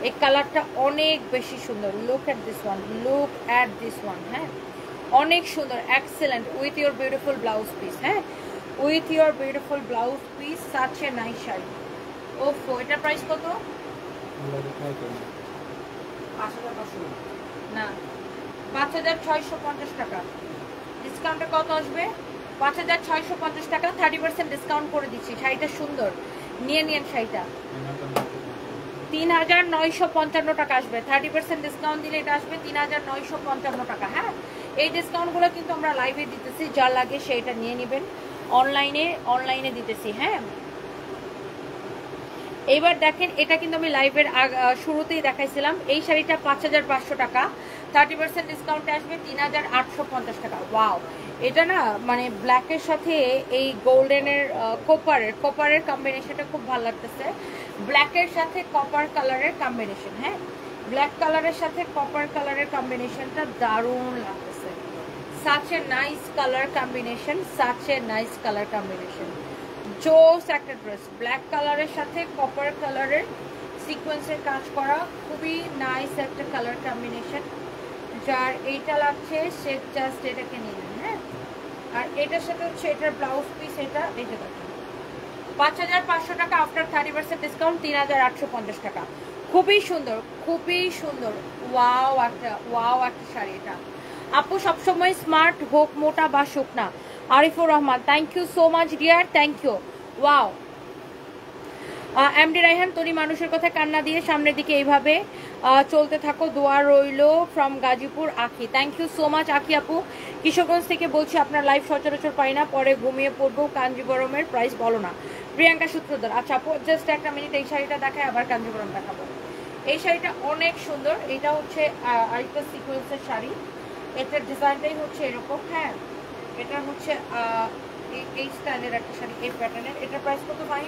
এই কালারটা অনেক বেশি সুন্দর। Look at this one, look at this one. হ্যাঁ, অনেক সুন্দর, excellent, with your beautiful blouse piece. হ্যাঁ, with your beautiful blouse piece, such a nice sari. ওফো, এটার প্রাইস কত? না, 5650 টাকা। ডিসকাউন্টে কত আসবে? 5650 টাকা। 30% ডিসকাউন্ট করে দিচ্ছি। শাড়িটা সুন্দর, নিয়ে নিন শাড়িটা। 3955 টাকা আসবে। 30% ডিসকাউন্ট দিলে এটা আসবে 3955 টাকা। হ্যাঁ, এই ডিসকাউন্টগুলো কিন্তু আমরা লাইভে দিতেছি, যা লাগে সেইটা নিয়ে নেবেন। অনলাইনে দিতেছি। হ্যাঁ, এইবার দেখেন, এটা কিন্তু আমি লাইভের শুরুতেই দেখাইছিলাম। এই শাড়িটা 5500 টাকা, 30% ডিসকাউন্টে আসবে 3850 টাকা। ওয়াও, এটা না মানে ব্ল্যাকের সাথে এই গোল্ডেনের কপারের কম্বিনেশনটা খুব ভালো লাগতেছে। ব্ল্যাকের সাথে কপার কালারের কম্বিনেশন। হ্যাঁ, ব্ল্যাক কালারের সাথে কপার কালারের কম্বিনেশনটা দারুণ লাগতেছে। such a nice color combination, such a nice color combination. জোস একটা ড্রেস, ব্ল্যাক কালারের সাথে কপার কালারের সিকোয়েন্সের কাজ করা, খুবই নাইস একটা কালার কম্বিনেশন। যার এইটা লাগছে সে জাস্ট এটাকে নিয়ে নেন। হ্যাঁ, আর এটার সাথে হচ্ছে এটার ব্লাউজ পিস, এটা দেখেন 5500 টাকা আফটার 30% ডিসকাউন্ট 3850 টাকা। খুবই সুন্দর, খুবই সুন্দর। ওয়াও একটা শাড়ি এটা। আপু সবসময় স্মার্ট হোক মোটা বা শুকনা। Arifur Rahman, thank you so much dear, thank you. Wow, MD Raihan, Toni মানুষের কথা কান্না দিয়ে সামনের দিকে এইভাবে চলতে থাকো, দোয়া রইলো ফ্রম গাজীপুর আখি। থ্যাংক ইউ সো মাচ আখি আপু। কিশোরগঞ্জ থেকে বলছি আপনার লাইভ সচরাচর পাই না, পরে ঘুমিয়ে পড়বো। কাঞ্জিবরমের প্রাইস বলো না। প্রিয়াঙ্কা সূত্রধর, আচ্ছা আপু জাস্ট একটা মিনিট, এই শাড়িটা দেখায় আবার কাঞ্জিবরম দেখাবো। এই শাড়িটা অনেক সুন্দর, এটা হচ্ছে আরেকটা সিকোয়েন্সের শাড়ি, এটার ডিজাইনটাই হচ্ছে এরকম। হ্যাঁ, এটা হচ্ছে এই স্টাইলের একটা শাড়ি, এই প্যাটার্নের। এটার প্রাইস কত ভাই?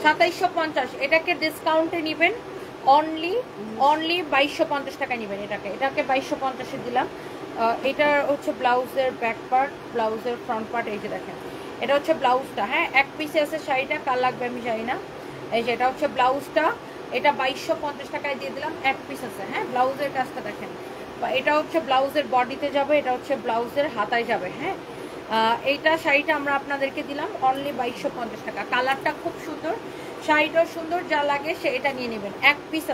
2750। এটাকে ডিসকাউন্টে নেবেন অনলি 2250 টাকা নেবেন। এটাকে 2250-এ দিলাম। এটার হচ্ছে ব্লাউজের ব্যাক পার্ট, ব্লাউজের ফ্রন্ট পার্ট, এই যে দেখেন এটা হচ্ছে ব্লাউজটা। হ্যাঁ, এক পিসে আছে শাড়িটা, কার লাগবে আমি জানি না। এই যে এটা হচ্ছে ব্লাউজটা, এটা 2250 টাকায় দিয়ে দিলাম, এক পিস আছে। হ্যাঁ, ব্লাউজের কাজটা দেখেন, এটা হচ্ছে ব্লাউজের বডিতে যাবে, এটা হচ্ছে ব্লাউজের হাতায় যাবে। হ্যাঁ, এইটা শাড়িটা আমরা আপনাদেরকে দিলাম অনলি 2250 টাকা। কালারটা খুব সুন্দর, শাড়িটাও সুন্দর, যা লাগে সে এটা নিয়ে নেবেন। এক পিস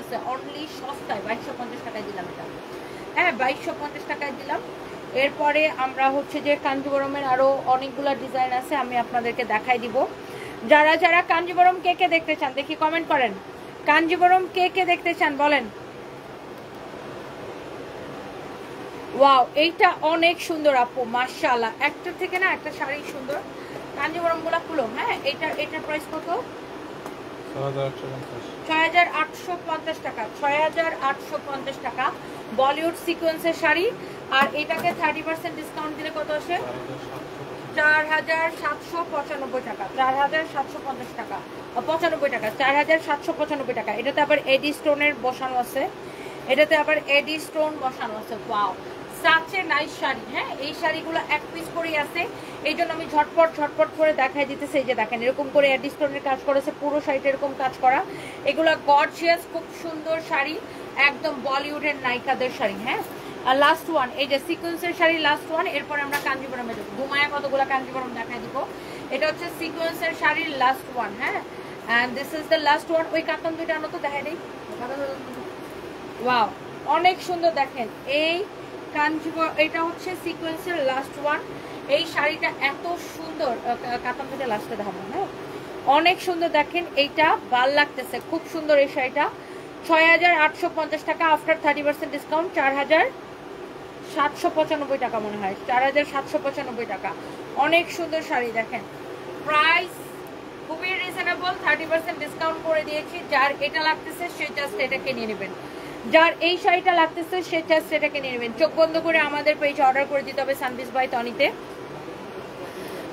আছে অনলি সস্তায় 2250 টাকায় দিলাম এটা। হ্যাঁ, 2250 টাকায় দিলাম। এরপরে আমরা হচ্ছে যে কাঞ্জিবরমের আরো অনেকগুলো ডিজাইন আছে, আমি আপনাদেরকে দেখাই দিব। যারা যারা কাঞ্জিবরম কে কে দেখতে চান দেখি কমেন্ট করেন। কাঞ্জিবরম কে কে দেখতে চান বলেন। ওয়াও, এইটা অনেক সুন্দর আপু, মাশাআল্লাহ। একটা থেকে না একটা শাড়ি সুন্দর। কাঞ্জিবরম গুলা খুলো। হ্যাঁ, এটার প্রাইস কত? 6850 টাকা। 6850 টাকা বলিউড সিকোয়েন্সের শাড়ি। আর এটাকে 30% ডিসকাউন্ট দিলে কত আসে? 4795 টাকা। 4750 টাকা, 95 টাকা, 4795 টাকা। এটাতে আবার এডি স্টোনের বসানো আছে, এটাতে আবার এডি স্টোন বসানো আছে। Wow, সাচে nice sari. হ্যাঁ, এই শাড়িগুলো এক পিস করেই আছে, এই জন্য আমি ঝটপট করে দেখাই দিতেছি। এই যে দেখেন এরকম করে এডি স্টোনের কাজ করেছে, পুরো শাড়িটা এরকম কাজ করা। এগুলো গর্জিয়াস, খুব সুন্দর শাড়ি, একদম বলিউডের নায়িকাদের শাড়ি। হ্যাঁ, আর লাস্ট ওয়ান, এই যে সিকোয়েন্সের শাড়ি লাস্ট ওয়ান। এরপরে আমরা কাঞ্জিবরমে যাবো, ঘুমায়া কতগুলো কাঞ্জিবরম দেখাই দিব। এটা হচ্ছে সিকোয়েন্সের শাড়ির লাস্ট ওয়ান। হ্যাঁ, and this is the last one. ওই কাতান দুইটা আনো তো, দেখাই দেই। ওয়াও, অনেক সুন্দর। দেখেন এই কাঞ্জিবরম, এটা হচ্ছে সিকোয়েন্সের লাস্ট ওয়ান। এই শাড়িটা এত সুন্দর, কাতান দুইটা লাস্টে দেখাবো। হ্যাঁ, অনেক সুন্দর। দেখেন এইটা ভাল লাগতেছে, খুব সুন্দর এই শাড়িটা। 6850 টাকা আফটার 30% ডিসকাউন্ট, 4795 টাকা মনে হয়, 4795 টাকা। অনেক সুন্দর শাড়ি। দেখেন প্রাইস খুবই রিজনেবল, 30% ডিসকাউন্ট করে দিয়েছি। যার এটা লাগতেছে সে জাস্ট এটাকে নিয়ে নেবেন, যার এই শাড়িটা লাগতেছে সে জাস্ট এটাকে নিয়ে নেবেন। চোখ বন্ধ করে আমাদের পেজে অর্ডার করে দিতে হবে সানবিজ বাই তনিতে।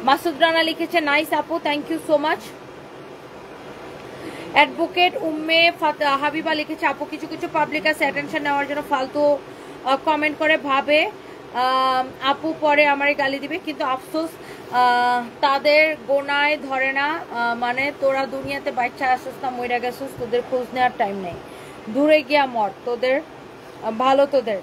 মাসুদ রানা লিখেছে নাইস আপু, thank you so much. Advocate Umme Habiba লিখেছে আপু কিছু কিছু পাবলিক আছে অ্যাটেনশন নেওয়ার জন্য ফালতু কমেন্ট করে, ভাবে আপু পরে আমারে গালি দিবে, কিন্তু আফসোস তাদের গোনায় ধরে না। মানে তোরা দুনিয়াতে বাচ্চা আসছিস না, মইরা গেছিস, তোদের খোঁজ নেওয়ার টাইম নেই, দূরে গিয়া মর, তোদের ভালো তোদের।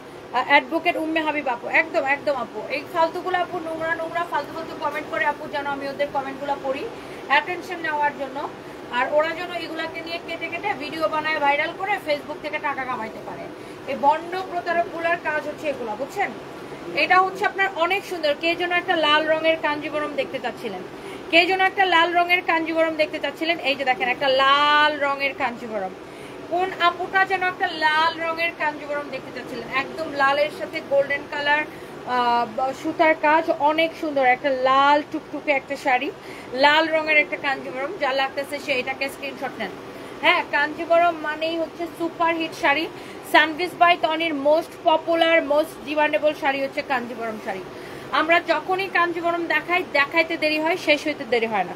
অ্যাডভোকেট উম্মে হাবিব আপু, একদম একদম আপু, এই ফালতুগুলো আপু নোংরা ফালতু কমেন্ট করে আপু, যেন আমি ওদের কমেন্টগুলো পড়ি অ্যাটেনশন নেওয়ার জন্য। আর ওরা যেন এগুলাকে নিয়ে কেটে ভিডিও বানায় ভাইরাল করে ফেসবুক থেকে টাকা কামাইতে পারে। এই বন্ড প্রতারকগুলোর কাজ হচ্ছে এগুলা, বুঝছেন। এটা হচ্ছে আপনার অনেক সুন্দর। কে যেন একটা লাল রঙের কাঞ্জিবরম দেখতে চাচ্ছিলেন, কে যেন একটা লাল রঙের কাঞ্জিবরম দেখতে চাচ্ছিলেন। এই যে দেখেন একটা লাল রঙের কাঞ্জিবরম। কোন আপুটা যেন একটা লাল রঙের কাঞ্জিবরম দেখতে চাচ্ছিলেন, একদম লালের সাথে গোল্ডেন কালার সুতার কাজ, অনেক সুন্দর একটা লাল টুকটুকে একটা শাড়ি, লাল রঙের একটা কাঞ্জিবরম। যা লাগতেছে সে এটাকে স্ক্রিনশট নেন। হ্যাঁ, কাঞ্জিবরম মানেই হচ্ছে সুপার হিট শাড়ি। সানভিস বাই তনির মোস্ট পপুলার মোস্ট ডিমান্ডেবল শাড়ি হচ্ছে কাঞ্জিবরম শাড়ি। আমরা যখনই কাঞ্জিবরম দেখাইতে দেরি হয়, শেষ হইতে দেরি হয় না।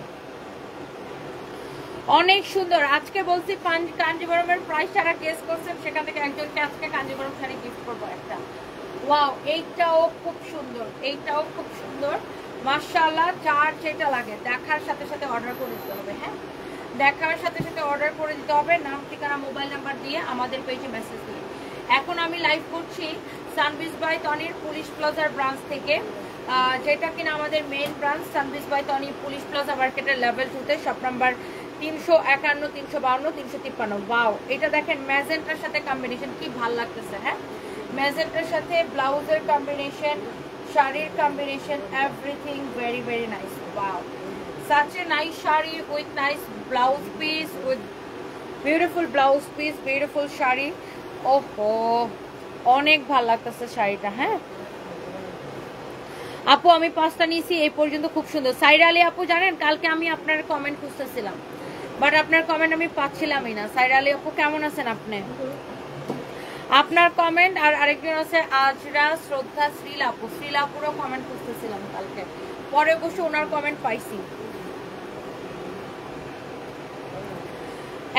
অনেক সুন্দর। আজকে বলছি কাঞ্জিবরমের প্রাইস যারা গেস করছেন সেখান থেকে একজনকে আজকে কাঞ্জিবরম শাড়ি গিফট করবো একটা। ওয়াও, এইটাও খুব সুন্দর, এইটাও খুব সুন্দর মাশাআল্লাহ। যার যেটা লাগে দেখার সাথে সাথে অর্ডার করে দিতে হবে। হ্যাঁ, দেখার সাথে সাথে অর্ডার করে দিতে হবে, নাম ঠিকানা মোবাইল নাম্বার দিয়ে আমাদের পেজে মেসেজ দিয়ে। এখন আমি লাইভ করছি সানবিজ বাই তনির পুলিশ প্লাজার ব্রাঞ্চ থেকে, যেটা কিনা আমাদের main branch Sunbiz by Toni police plaza মার্কেটের লেভেল 2তে, শপ নাম্বার 351, 352, 353। ওয়াও, এটা দেখেন ম্যাজেন্টার সাথে কম্বিনেশন, কি ভাল লাগতেছে। হ্যাঁ, ম্যাজেন্টার সাথে ব্লাউজের কম্বিনেশন, শাড়ির combination, everything very very nice. Wow, such a nice shari with nice blouse piece, with beautiful blouse piece, beautiful shari. ওহো অনেক ভালো লাগতেছে শাড়িটা। হ্যাঁ আপু আমি 5টা নিয়েছি এই পর্যন্ত, খুব সুন্দর। সাইরা আলী আপু জানেন কালকে আমি আপনার কমেন্ট খুঁজতেছিলাম, বাট আপনার কমেন্ট আমি পাচ্ছিলামই না। সাইরা আলী আপু কেমন আছেন আপনি? আপনার কমেন্ট আর আরেকজন আছে আজরা শ্রদ্ধা শ্রীলাপু, শ্রীলাপুরও কমেন্ট খুঁজতেছিলাম কালকে, পরে বসে ওনার কমেন্ট পাইছি।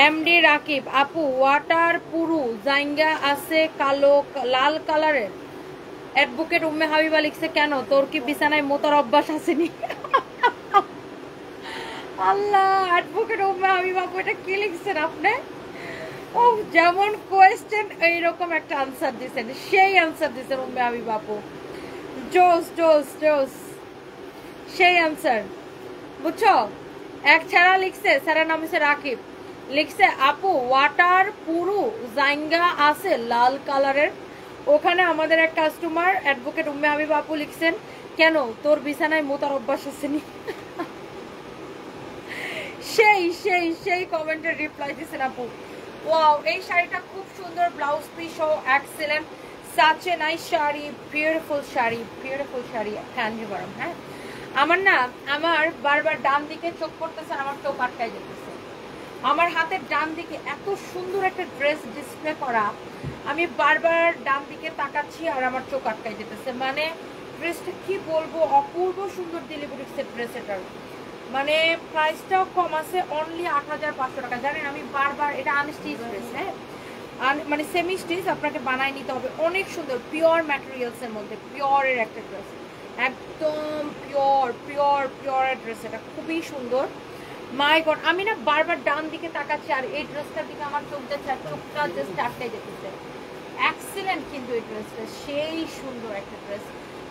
এমডি রাকিব আপু ওয়াটার পুরু জাইঙ্গা আছে কালো লাল কালারের। অ্যাডভোকেট উম্মে হাবিবা লিখছে কেন তোর কি বিছানায় মোতার অভ্যাস আসেনি? আল্লাহ অ্যাডভোকেট উম্মে হাবিবা আপু এটা কি লিখছেন আপনি? ও যেমন কোয়েশ্চেন এইরকম একটা আনসার দিছেন, সেই আনসার দিছেন উম্মে হাবিবা আপু। জোস জোস জোস, সেই আনসার বুঝছো। এক ছাড়া লিখছে, স্যারের নাম হচ্ছে রাকিব, লিখছে আপু ওয়াটার পুরু জাইঙ্গা আছে লাল কালারের। ওখানে আমাদের এক কাস্টমার অ্যাডভোকেট উম্মে হাবিবা আপু লিখছেন কেন তোর বিছানায় মোতার অভ্যাস আসেনি? সেই সেই সেই কমেন্টের রিপ্লাই দিছেন আপু। ওয়াও এই শাড়িটা খুব সুন্দর, ব্লাউজ পিস সহ excellent, such a nice sari, beautiful sari, beautiful sari Kanjeevaram. হ্যাঁ আমার না আমার বারবার ডান দিকে চোখ পড়তেছে, আমার চোখ আটকায় যেতেছে। আমার হাতের ডান দিকে এত সুন্দর একটা ড্রেস ডিসপ্লে করা, আমি বারবার ডান দিকে তাকাচ্ছি আর আমার চোখ আটকায় যেতেছে। মানে ড্রেসটা কি বলবো, অপূর্ব সুন্দর ডেলিভারিক্সের ড্রেস। এটার মানে প্রাইসটাও কম আছে, অনলি 8500 টাকা। জানেন আমি বারবার, এটা আনস্টিচ ড্রেস, হ্যাঁ মানে সেমি স্টিচ, আপনাকে বানায় নিতে হবে। অনেক সুন্দর পিওর ম্যাটেরিয়ালস এর মধ্যে, পিওরের একটা ড্রেস, একদম পিওর পিওর পিওরের ড্রেস। এটা খুবই সুন্দর। মাই গড আমি না বারবার ডান দিকে তাকাচ্ছি আর এই ড্রেসটার দিকে আমার চোখ যাচ্ছে, আর চোখটা জাস্ট আটকাই যেতেছে। এক্সিলেন্ট কিন্তু এই ড্রেসটা, সেই সুন্দর একটা ড্রেস।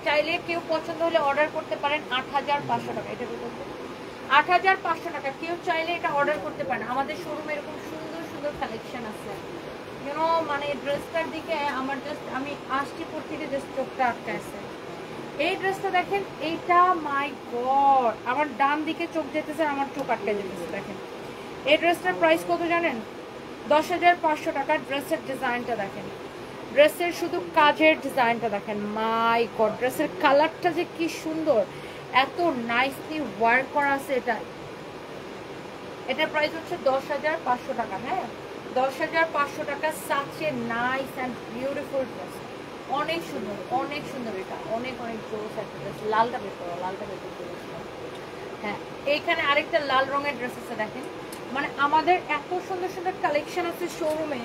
চাইলে কেউ পছন্দ হলে অর্ডার করতে পারেন 8500 টাকা। এটা বলতে 8500 টাকা কেউ চাইলে এটা অর্ডার করতে পারেন। আমাদের শোরুমে এরকম সুন্দর সুন্দর কালেকশন আছে, ইউনো। মানে ড্রেসটার দিকে আমার জাস্ট আমি আসছি পর থেকে জাস্ট চোখটা আটকাইছে। এই ড্রেসটা দেখেন, এইটা মাই গড আমার ডান দিকে চোখ যেতেছে, আমার চোখ আটকে যেতেছে। দেখেন এই ড্রেসটার প্রাইস কত জানেন? 10500 টাকা। ড্রেসের ডিজাইনটা দেখেন, ড্রেসের শুধু কাজের ডিজাইনটা দেখেন, মাই গড ড্রেসের কালারটা যে কি সুন্দর, এত নাইসলি ওয়ার্ক করা আছে। এটার প্রাইস হচ্ছে 10500 টাকা। হ্যাঁ 10500 টাকা। Such a nice and beautiful dress, অনেক সুন্দর অনেক সুন্দর। এটা অনেক অনেক জোস একটা ড্রেস। লালটা বের করো, লালটা বের করতে। হ্যাঁ এইখানে আরেকটা লাল রঙের ড্রেস আছে দেখেন। মানে আমাদের এত সুন্দর সুন্দর কালেকশন আছে শোরুমে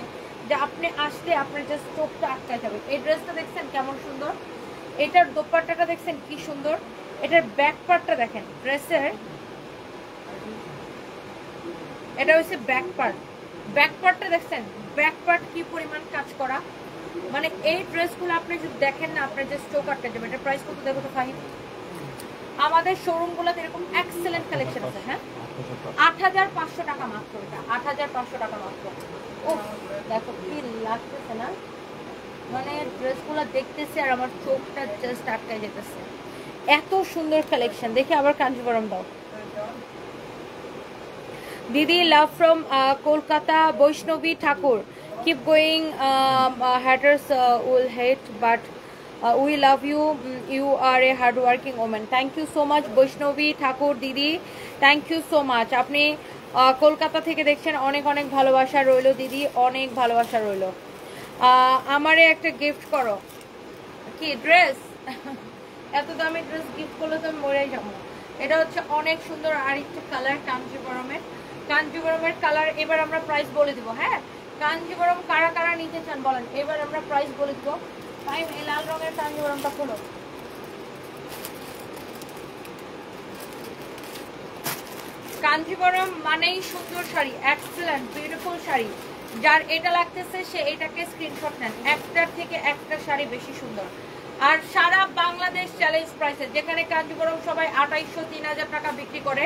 যে আপনি আসলে আপনার জাস্ট চোখটা আটকায় যাবে। এই ড্রেসটা দেখছেন কেমন সুন্দর, এটার দোপাট্টাটা দেখছেন কি সুন্দর, এটার ব্যাক পার্টটা দেখেন ড্রেসের, এটা হচ্ছে ব্যাক পার্ট। ব্যাক পার্টটা দেখছেন, ব্যাক পার্ট কি পরিমাণ কাজ করা। মানে এই ড্রেসগুলো আপনি যদি দেখেন না আপনার জাস্ট চোখ আটকে যাবে। এটা প্রাইস কত দেখো তো ফাহিম? আমাদের শোরুমগুলোতে এরকম এক্সেলেন্ট কালেকশন আছে। হ্যাঁ 8500 টাকা মাত্র। এটা 8500 টাকা মাত্র। ও দেখো কি লাগতেছে না, মানে ড্রেসগুলো দেখতেছি আর আমার চোখটা জাস্ট আটকায় যেতেছে, এত সুন্দর কালেকশন। দেখে আবার কাঞ্জিবরম দাও দিদি। Love from Kolkata Baishnabi Thakur. Keep going, haters will hate but we love you, you are a hard working woman. Thank you so much বৈষ্ণবী ঠাকুর দিদি, থ্যাংক ইউ সো মাচ। আপনি কলকাতা থেকে দেখছেন, অনেক অনেক ভালোবাসা রইলো দিদি, অনেক ভালোবাসা রইলো। আমারে একটা গিফট করো। কি ড্রেস? এত দামি ড্রেস গিফট করলে তো আমি মরেই যাবো। এটা হচ্ছে অনেক সুন্দর আরেকটা কালার কাঞ্জিবরমের। কাঞ্জিবরমের কালার এবার আমরা প্রাইস বলে দিব। হ্যাঁ কাঞ্জিবরম কারা কারা নিতে চান বলেন, এবার আমরা প্রাইস বলে দিব। তাই এই লাল রঙের কাঞ্জিবরমটা খোলো। কাঞ্জিবরম মানেই সুন্দর শাড়ি, এক্সেলেন্ট বিউটিফুল শাড়ি। যার এটা লাগতেছে সে এটাকে স্ক্রিনশট নেন, একটার থেকে একটা শাড়ি বেশি সুন্দর। আর সারা বাংলাদেশ চ্যালেঞ্জ প্রাইসে, যেখানে কাঞ্জিবরম সবাই 2800-3000 টাকা বিক্রি করে,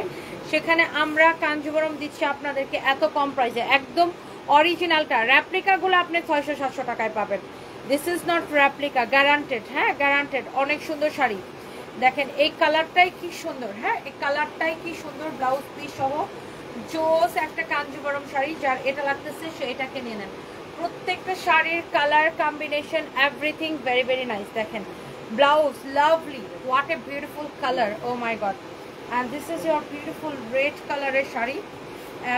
সেখানে আমরা কাঞ্জিবরম দিচ্ছি আপনাদেরকে এত কম প্রাইসে। একদম অরিজিনালটা, র্যাপ্লিকাগুলো আপনি 600-700 টাকায় পাবেন। This is not replica, guaranteed. হ্যাঁ গ্যারান্টেড, অনেক সুন্দর শাড়ি। দেখেন এই কালারটাই কি সুন্দর, হ্যাঁ এই কালারটাই কি সুন্দর, ব্লাউজ পিস সহ জোস একটা কাঞ্জিবরম শাড়ি। যার এটা লাগতেছে সে এটাকে নিয়ে নেন। প্রত্যেকটা শাড়ির colour combination everything very very nice. দেখেন blouse lovely, what a beautiful colour, oh my god. And this is your beautiful red কালারের শাড়ি।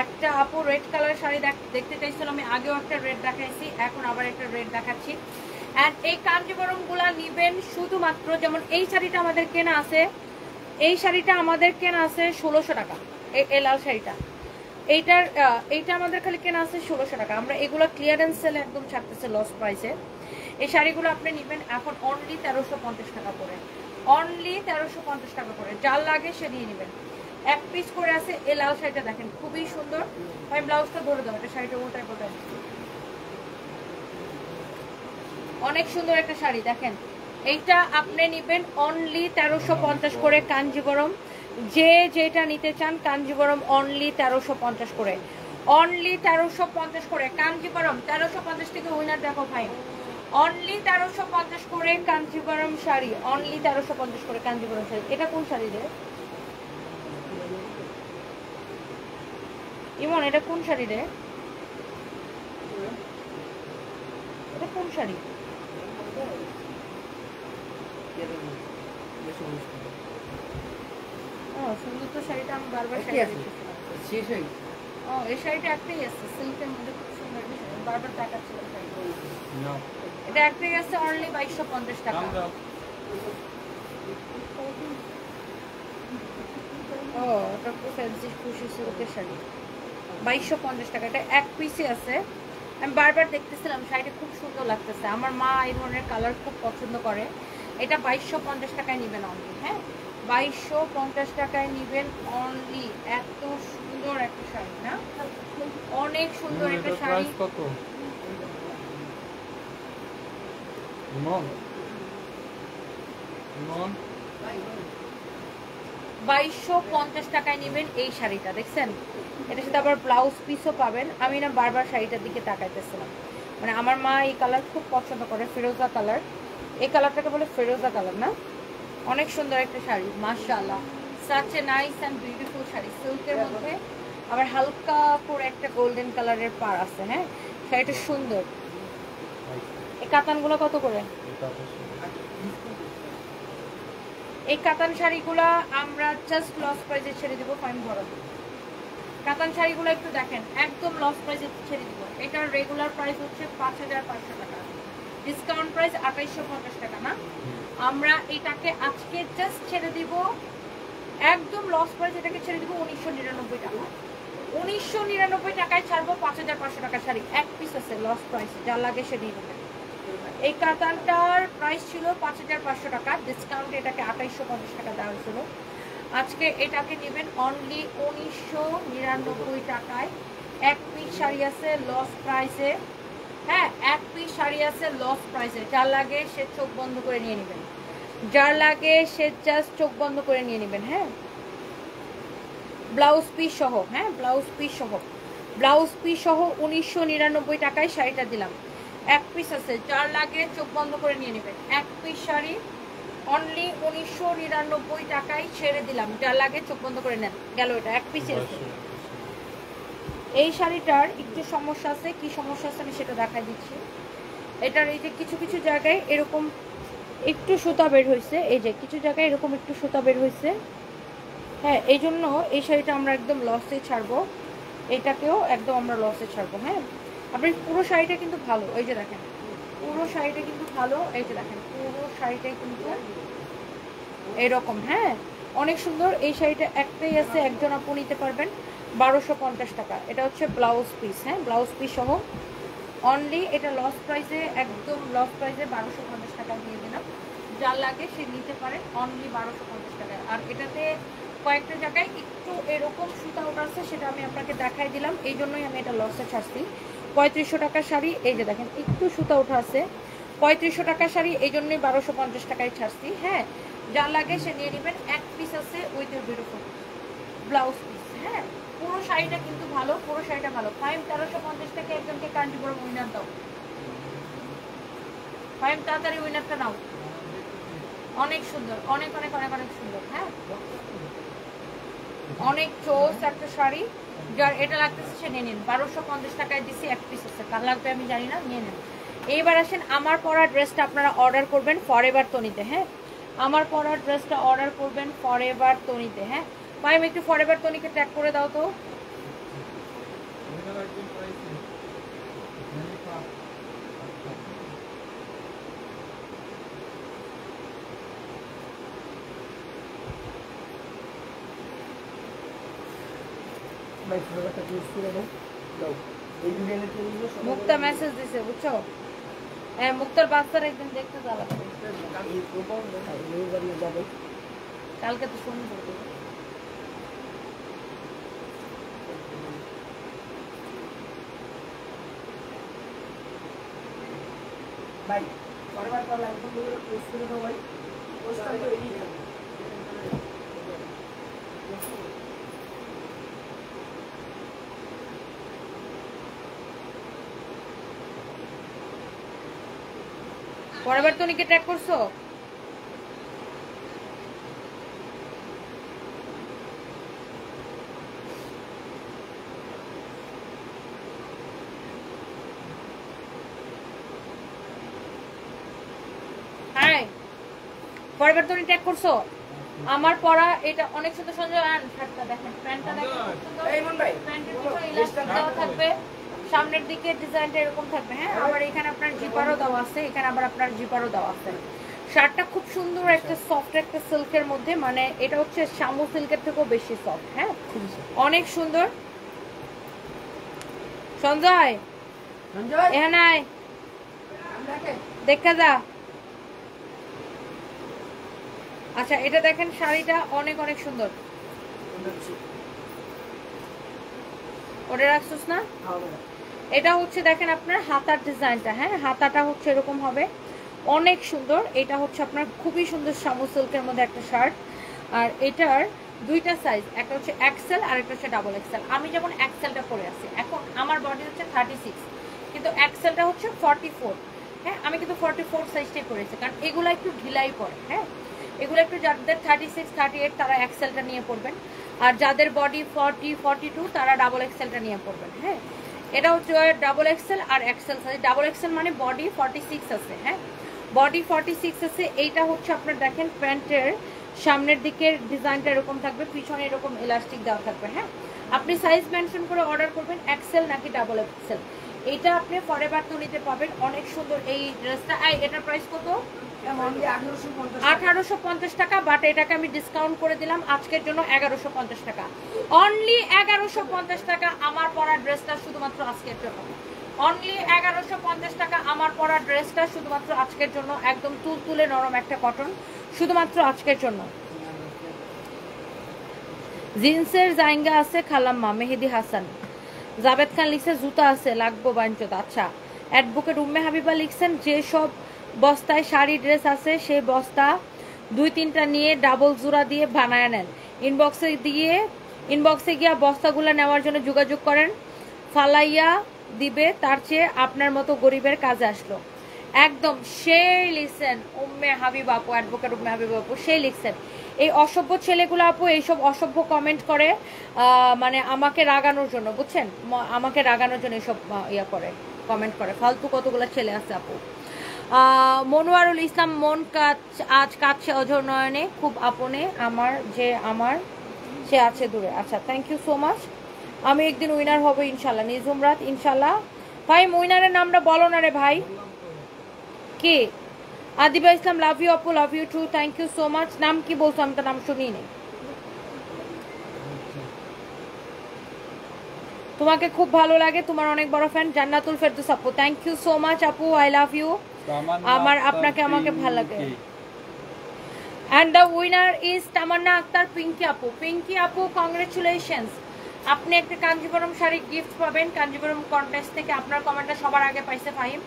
একটা আপু রেড কালারের শাড়ি দেখতে চাইছিল, আমি আগেও একটা রেড দেখাইছি, এখন আবার একটা রেড দেখাচ্ছি। অ্যান্ড এই কাঞ্জিবরম গুলা নিবেন শুধুমাত্র, যেমন এই শাড়িটা আমাদের কেনা আছে, এই শাড়িটা আমাদের কেনা আছে 1600 টাকা, এই লাল শাড়িটা, এইটা আমাদের খালি কেনা আছে 1600 টাকা। আমরা এগুলো ক্লিয়ারেন্স সেলে একদম ছাড়তেছে লস প্রাইসে। এই শাড়িগুলো আপনি নেবেন এখন অনলি 1350 টাকা করে, অনলি 1350 টাকা করে। যার লাগে সে নিয়ে নেবেন। এক পিস করে আছে এই লাল শাড়িটা, দেখেন খুবই সুন্দর। আমি ব্লাউজটা ধরে দেবো, এটা শাড়িটা উল্টায় কোটায়, অনেক সুন্দর একটা শাড়ি। দেখেন এইটা আপনি নেবেন অনলি 1350 করে কাঞ্জিবরম। যে যেটা নিতে চান কাঞ্জিবরম অনলি 1350 করে, অনলি 1350 করে কাঞ্জিবরম। 1350 থেকে উইনার দেখো ভাই, অনলি 1350 করে কাঞ্জিবরম শাড়ি, অনলি 1350 করে কাঞ্জিবরম শাড়ি। এটা কোন শাড়ি রে ইমন, এটা কোন শাড়ি রে, এটা কোন শাড়ি? সুন্দর তো শাড়িটা, আমি বারবার এই শাড়িটা একটাই আছে সিল্কের মধ্যে, খুব সুন্দর, বারবার দেখাচ্ছিলাম। এটা একটাই আছে অনলি 2250 টাকা। ও এটা খুব ফ্যান্সি খুশি সিল্কের শাড়ি, 2250 টাকা। এটা এক পিসে আছে, আমি বারবার দেখতেছিলাম, শাড়িটা খুব সুন্দর লাগতেছে। আমার মা এই ধরনের কালার খুব পছন্দ করে। এটা 2250 টাকায় নেবেন অনলি, হ্যাঁ 2250 টাকায় নেবেন অনলি। এত সুন্দর একটা শাড়ি না, অনেক সুন্দর একটা শাড়ি। কত? 2250 টাকায় নেবেন এই শাড়িটা। দেখছেন এটার সাথে আবার ব্লাউজ পিসও পাবেন। আমি না বারবার শাড়িটার দিকে তাকাইতেছিলাম, মানে আমার মা এই কালার খুব পছন্দ করে, ফিরোজা কালার। এই কালারটাকে বলে ফিরোজা কালার না, অনেক সুন্দর একটা শাড়ি মাশাআল্লাহ। Such a nice and beautiful sari, সিল্কের মধ্যে আবার হালকা করে একটা গোল্ডেন কালারের পার আছে। হ্যাঁ শাড়িটা সুন্দর। এই কাতানগুলো কত করে? এই কাতান শাড়িগুলা আমরা জাস্ট লস প্রাইসে ছেড়ে দেবো, ফাইন ভরো। কাতান শাড়িগুলো একটু দেখেন, একদম লস প্রাইসে ছেড়ে দিব। এটার রেগুলার প্রাইস হচ্ছে 5500 টাকা, ডিসকাউন্ট প্রাইস 2850 টাকা না। আমরা এটাকে আজকে জাস্ট ছেড়ে দিব একদম লস প্রাইস, এটাকে ছেড়ে দিব 1999 টাকা। 1999 টাকায় ছাড়বো 5500 টাকা শাড়ি, এক পিস আছে লস প্রাইস, যা লাগে সে দিয়ে দেবেন। এই কাতানটার প্রাইস ছিল 5500 টাকা, ডিসকাউন্ট এটাকে 2850 টাকা দেওয়া হয়েছিল। আজকে এটাকে নেবেন অনলি 1999 টাকায়। এক পিস শাড়ি আছে লস প্রাইসে, হ্যাঁ এক পিস শাড়ি আছে লস প্রাইসে। যার লাগে সে চোখ বন্ধ করে নিয়ে নেবেন, যার লাগে সে জাস্ট চোখ বন্ধ করে নিয়ে নেবেন। হ্যাঁ ব্লাউজ পিস সহ, হ্যাঁ ব্লাউজ পিস সহ, ব্লাউজ পিস সহ 1999 টাকায় শাড়িটা দিলাম। এক পিস আছে, যার লাগে চোখ বন্ধ করে নিয়ে নেবেন। এক পিস শাড়ি অনলি 1999 টাকায় ছেড়ে দিলাম, যার লাগে চোখ বন্ধ করে নেন। গেল এটা এক পিসে আছে। এই শাড়িটার একটু সমস্যা আছে, কি সমস্যা আছে আমি সেটা দেখাই দিচ্ছি। এটার এই যে কিছু কিছু জায়গায় এরকম একটু সুতা বের হয়েছে, এই যে কিছু জায়গায় এরকম একটু সুতা বের হয়েছে। হ্যাঁ এই জন্য এই শাড়িটা আমরা একদম লসে ছাড়বো, এটাকেও একদম আমরা লসে ছাড়বো। হ্যাঁ আপনি পুরো শাড়িটা কিন্তু ভালো, এই যে দেখেন পুরো শাড়িটা কিন্তু ভালো, এই যে দেখেন পুরো শাড়িটাই কিন্তু এরকম। হ্যাঁ অনেক সুন্দর। এই শাড়িটা একটাই আছে, একজন আপু নিতে পারবেন 1250 টাকা। এটা হচ্ছে ব্লাউজ পিস, হ্যাঁ ব্লাউজ পিস সহ অনলি। এটা লস প্রাইসে, একদম লস প্রাইসে 1250 টাকা দিয়ে দিলাম। যার লাগে সে নিতে পারেন অনলি 1250 টাকায়। আর এটাতে কয়েকটা জায়গায় একটু এরকম সুতা উঠাচ্ছে, সেটা আমি আপনাকে দেখাই দিলাম, এই জন্যই আমি এটা লসে ছাড়ছি। 3500 টাকার শাড়ি, এই যে দেখেন একটু সুতা উঠা আছে, 3500 টাকার শাড়ি, এই জন্যই 1250 টাকায় ছাড়ছি। হ্যাঁ যার লাগে সে নিয়ে নেবেন। এক পিস আছে with a beautiful blouse piece. হ্যাঁ পুরো শাড়িটা কিন্তু ভালো, পুরো শাড়িটা ভালো। 1350 টাকা একজনকে কাঞ্জিবরম উইনার দাও, তাড়াতাড়ি উইনারটা নাও। অনেক সুন্দর, অনেক অনেক অনেক অনেক সুন্দর। হ্যাঁ, অনেক চোস একটা শাড়ি। যার এটা লাগতেছে সে নিয়ে নিন। 1250 টাকায় দিছি, এক পিস আছে, কার লাগবে আমি জানি না, নিয়ে নেন। এইবার আসেন আমার পরা ড্রেসটা আপনারা অর্ডার করবেন ফরএভার তনিতে। হ্যাঁ, আমার পরা ড্রেসটা অর্ডার করবেন ফরএভার তনিতে। হ্যাঁ, ভাই একটু ফরএভার তনিকে ট্যাগ করে দাও তো। মুক্তা মেসেজ দিছে বুঝছো? হ্যাঁ, মুক্তার বাচ্চার একদিন দেখতে যাওয়া কালকে তো শুনবো। ভাই পরের বার একদম পোস্ট করে দাও ভাই, পোস্টটা তো এই পরের বার তনিকে ট্যাগ করছো? হ্যাঁ, পরের বার তনি ট্যাগ করছো? আমার পরা এটা অনেক সুন্দর সুন্দর। শার্টটা দেখেন, প্যান্টটা দেখেন, প্যান্টের ভিতরে ইলাস্টিক দেওয়া থাকবে, সামনের দিকে ডিজাইনটা এরকম থাকবে। হ্যাঁ, আবার এখানে আপনার জিপারও দেওয়া আছে, এখানে আবার আপনার জিপারও দেওয়া আছে। শার্টটা খুব সুন্দর একটা সফট একটা সিল্কের মধ্যে, মানে এটা হচ্ছে শামু সিল্কের থেকেও বেশি সফট। হ্যাঁ, অনেক সুন্দর। সঞ্জয় এখানে আয়, দেখা যা। আচ্ছা, এটা দেখেন, শাড়িটা অনেক অনেক সুন্দর। ওটা রাখছিস না? এটা হচ্ছে দেখেন আপনার হাতার ডিজাইনটা। হ্যাঁ, হাতাটা হচ্ছে এরকম হবে, অনেক সুন্দর। এটা হচ্ছে আপনার খুবই সুন্দর শামু সিল্কের মধ্যে একটা শার্ট। আর এটার দুইটা সাইজ, একটা হচ্ছে এক্সেল আর একটা হচ্ছে ডাবল এক্সেল। আমি যেমন এক্সেলটা পরে আছি, এখন আমার বডি হচ্ছে 36, কিন্তু এক্সেলটা হচ্ছে 44। হ্যাঁ, আমি কিন্তু 44 সাইজটাই পরেছি, কারণ এগুলো একটু ঢিলাই পড়ে। হ্যাঁ, এগুলো একটু যাদের 36, 38 তারা এক্সেলটা নিয়ে পড়বেন, আর যাদের বডি 40, 42 তারা ডাবল এক্সেলটা নিয়ে পড়বেন। হ্যাঁ, এটা হচ্ছে ডাবল এক্সেল আর এক্সেল সাইজ। ডাবল এক্সেল মানে বডি 46 আছে। হ্যাঁ, বডি 46 আছে। এইটা হচ্ছে আপনার দেখেন প্যান্টের সামনের দিকের ডিজাইনটা এরকম থাকবে, পিছনে এরকম ইলাস্টিক দেওয়া থাকবে। হ্যাঁ, আপনি সাইজ মেনশন করে অর্ডার করবেন এক্সেল নাকি ডাবল এক্সেল। এইটা আপনি ফরএভার তনিতে পাবেন। অনেক সুন্দর এই ড্রেসটা। এটার প্রাইস কত? 1850 টাকা, বাট এটাকে আমি ডিসকাউন্ট করে দিলাম আজকের জন্য 1150 টাকা। অনলি 1150 টাকা আমার পরা ড্রেসটা, শুধুমাত্র আজকের জন্য। অনলি 1150 টাকা আমার পরা ড্রেসটা, শুধুমাত্র আজকের জন্য। একদম তুলতুলে নরম একটা কটন, শুধুমাত্র আজকের জন্য। জিন্সের জাইঙ্গা আছে খালাম্মা মেহেদি হাসান। জাবেদ খান লিখছে জুতা আছে লাগবো বাঞ্চত। আচ্ছা, অ্যাডভোকেট উম্মে হাবিবা লিখছেন যে সব বস্তায় শাড়ি ড্রেস আছে সেই বস্তা 2-3টা নিয়ে ডাবল জোড়া দিয়ে বানায় নেন। ইনবক্সে গিয়া বস্তাগুলো নেওয়ার জন্য যোগাযোগ করেন, ফালাইয়া দিবে, তার চেয়ে আপনার মতো গরিবের কাজে আসলো। একদম সেই লিখছেন উম্মে হাবিব আপু, অ্যাডভোকেট উম্মে হাবিব আপু সেই লিখছেন। এই অসভ্য ছেলেগুলো আপু এইসব অসভ্য কমেন্ট করে, মানে আমাকে রাগানোর জন্য, বুঝছেন, আমাকে রাগানোর জন্য এইসব ইয়া করে, কমেন্ট করে। ফালতু কতগুলো ছেলে আছে আপু। মনোয়ারুল ইসলাম মন আজ কাছে অঝর নয়নে খুব আপনে আমার যে আমার সে আছে দূরে। আচ্ছা, থ্যাংক ইউ সো মাচ। আমি একদিন উইনার হব ইনশাল্লাহ। নিঝুম রাত ইনশাল্লাহ। ভাই উইনারের নামটা বলো না রে ভাই। কে? আদিবা ইসলাম, লাভ ইউ আপু, love you too, thank you so much. নাম কি বলছো? আমি তো নাম শুনি নি। তোমাকে খুব ভালো লাগে, তোমার অনেক বড় ফ্যান জান্নাতুল ফেরদৌস আপু, থ্যাংক ইউ সো মাচ আপু, আই লাভ ইউ। আমাকে ভালো লাগে। And the winner is তামান্না আক্তার পিঙ্কি আপু। পিঙ্কি আপু, কংগ্রেচুলেশনস, আপনি একটা কাঞ্জিবরম শাড়ি গিফট পাবেন কাঞ্জিবরম কন্টেস্ট থেকে। আপনার কমেন্টটা সবার আগে পাইছে ফাহিম।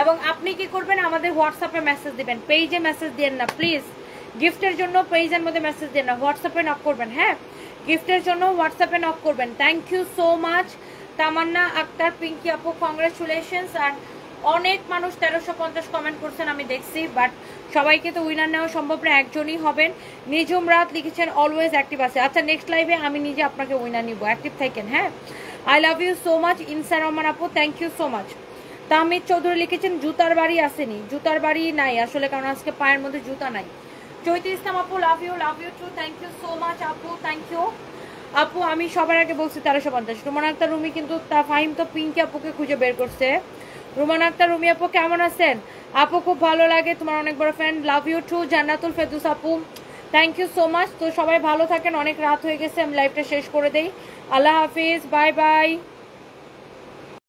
এবং আপনি কি করবেন, আমাদের হোয়াটসঅ্যাপে মেসেজ দিবেন, পেজে মেসেজ দিবেন না প্লিজ। গিফটের জন্য পেজের মধ্যে মেসেজ দেন না, হোয়াটসঅ্যাপে নক করবেন। হ্যাঁ, গিফটের জন্য হোয়াটসঅ্যাপে নক করবেন। থ্যাংক ইউ সো মাচ তামান্না আক্তার পিঙ্কি আপু, কংগ্রেচুলেশনস। আর অনেক মানুষ 1350 কমেন্ট করছেন আমি দেখছি, বাট সবাইকে তো উইনার নেওয়া সম্ভব না, একজনই হবেন। নিজুম রাত লিখেছেন অলওয়েজ অ্যাক্টিভ আছে। আচ্ছা নেক্সট লাইভে আমি নিজে আপনাকে উইনার নিব, অ্যাক্টিভ থাকেন। হ্যাঁ, I love you so much Insar Rahman আপু, thank you so much. Tahmid Chowdhury লিখেছেন জুতার বাড়ি আসেনি, জুতার বাড়ি নাই আসলে, কারণ আজকে পায়ের মধ্যে জুতা নাই। চৈতি ইসলাম আপু love you too, thank you so much আপু, থ্যাংক ইউ আপু। আমি সবার আগে বলছি 1350। রুমান আক্তার রুমি কিন্তু ফাহিম তো পিঙ্কি আপুকে খুঁজে বের করছে। রুমান আক্তার রুমি আপু কেমন আছেন? আপু খুব ভালো লাগে, তোমার অনেক বড় fan, love you two. Jannatul Ferdous আপু থ্যাংক ইউ সো মাচ। তো সবাই ভালো থাকেন, অনেক রাত হয়ে গেছে, আমি লাইভটা শেষ করে দেই। আল্লাহ হাফিজ, বাই বাই।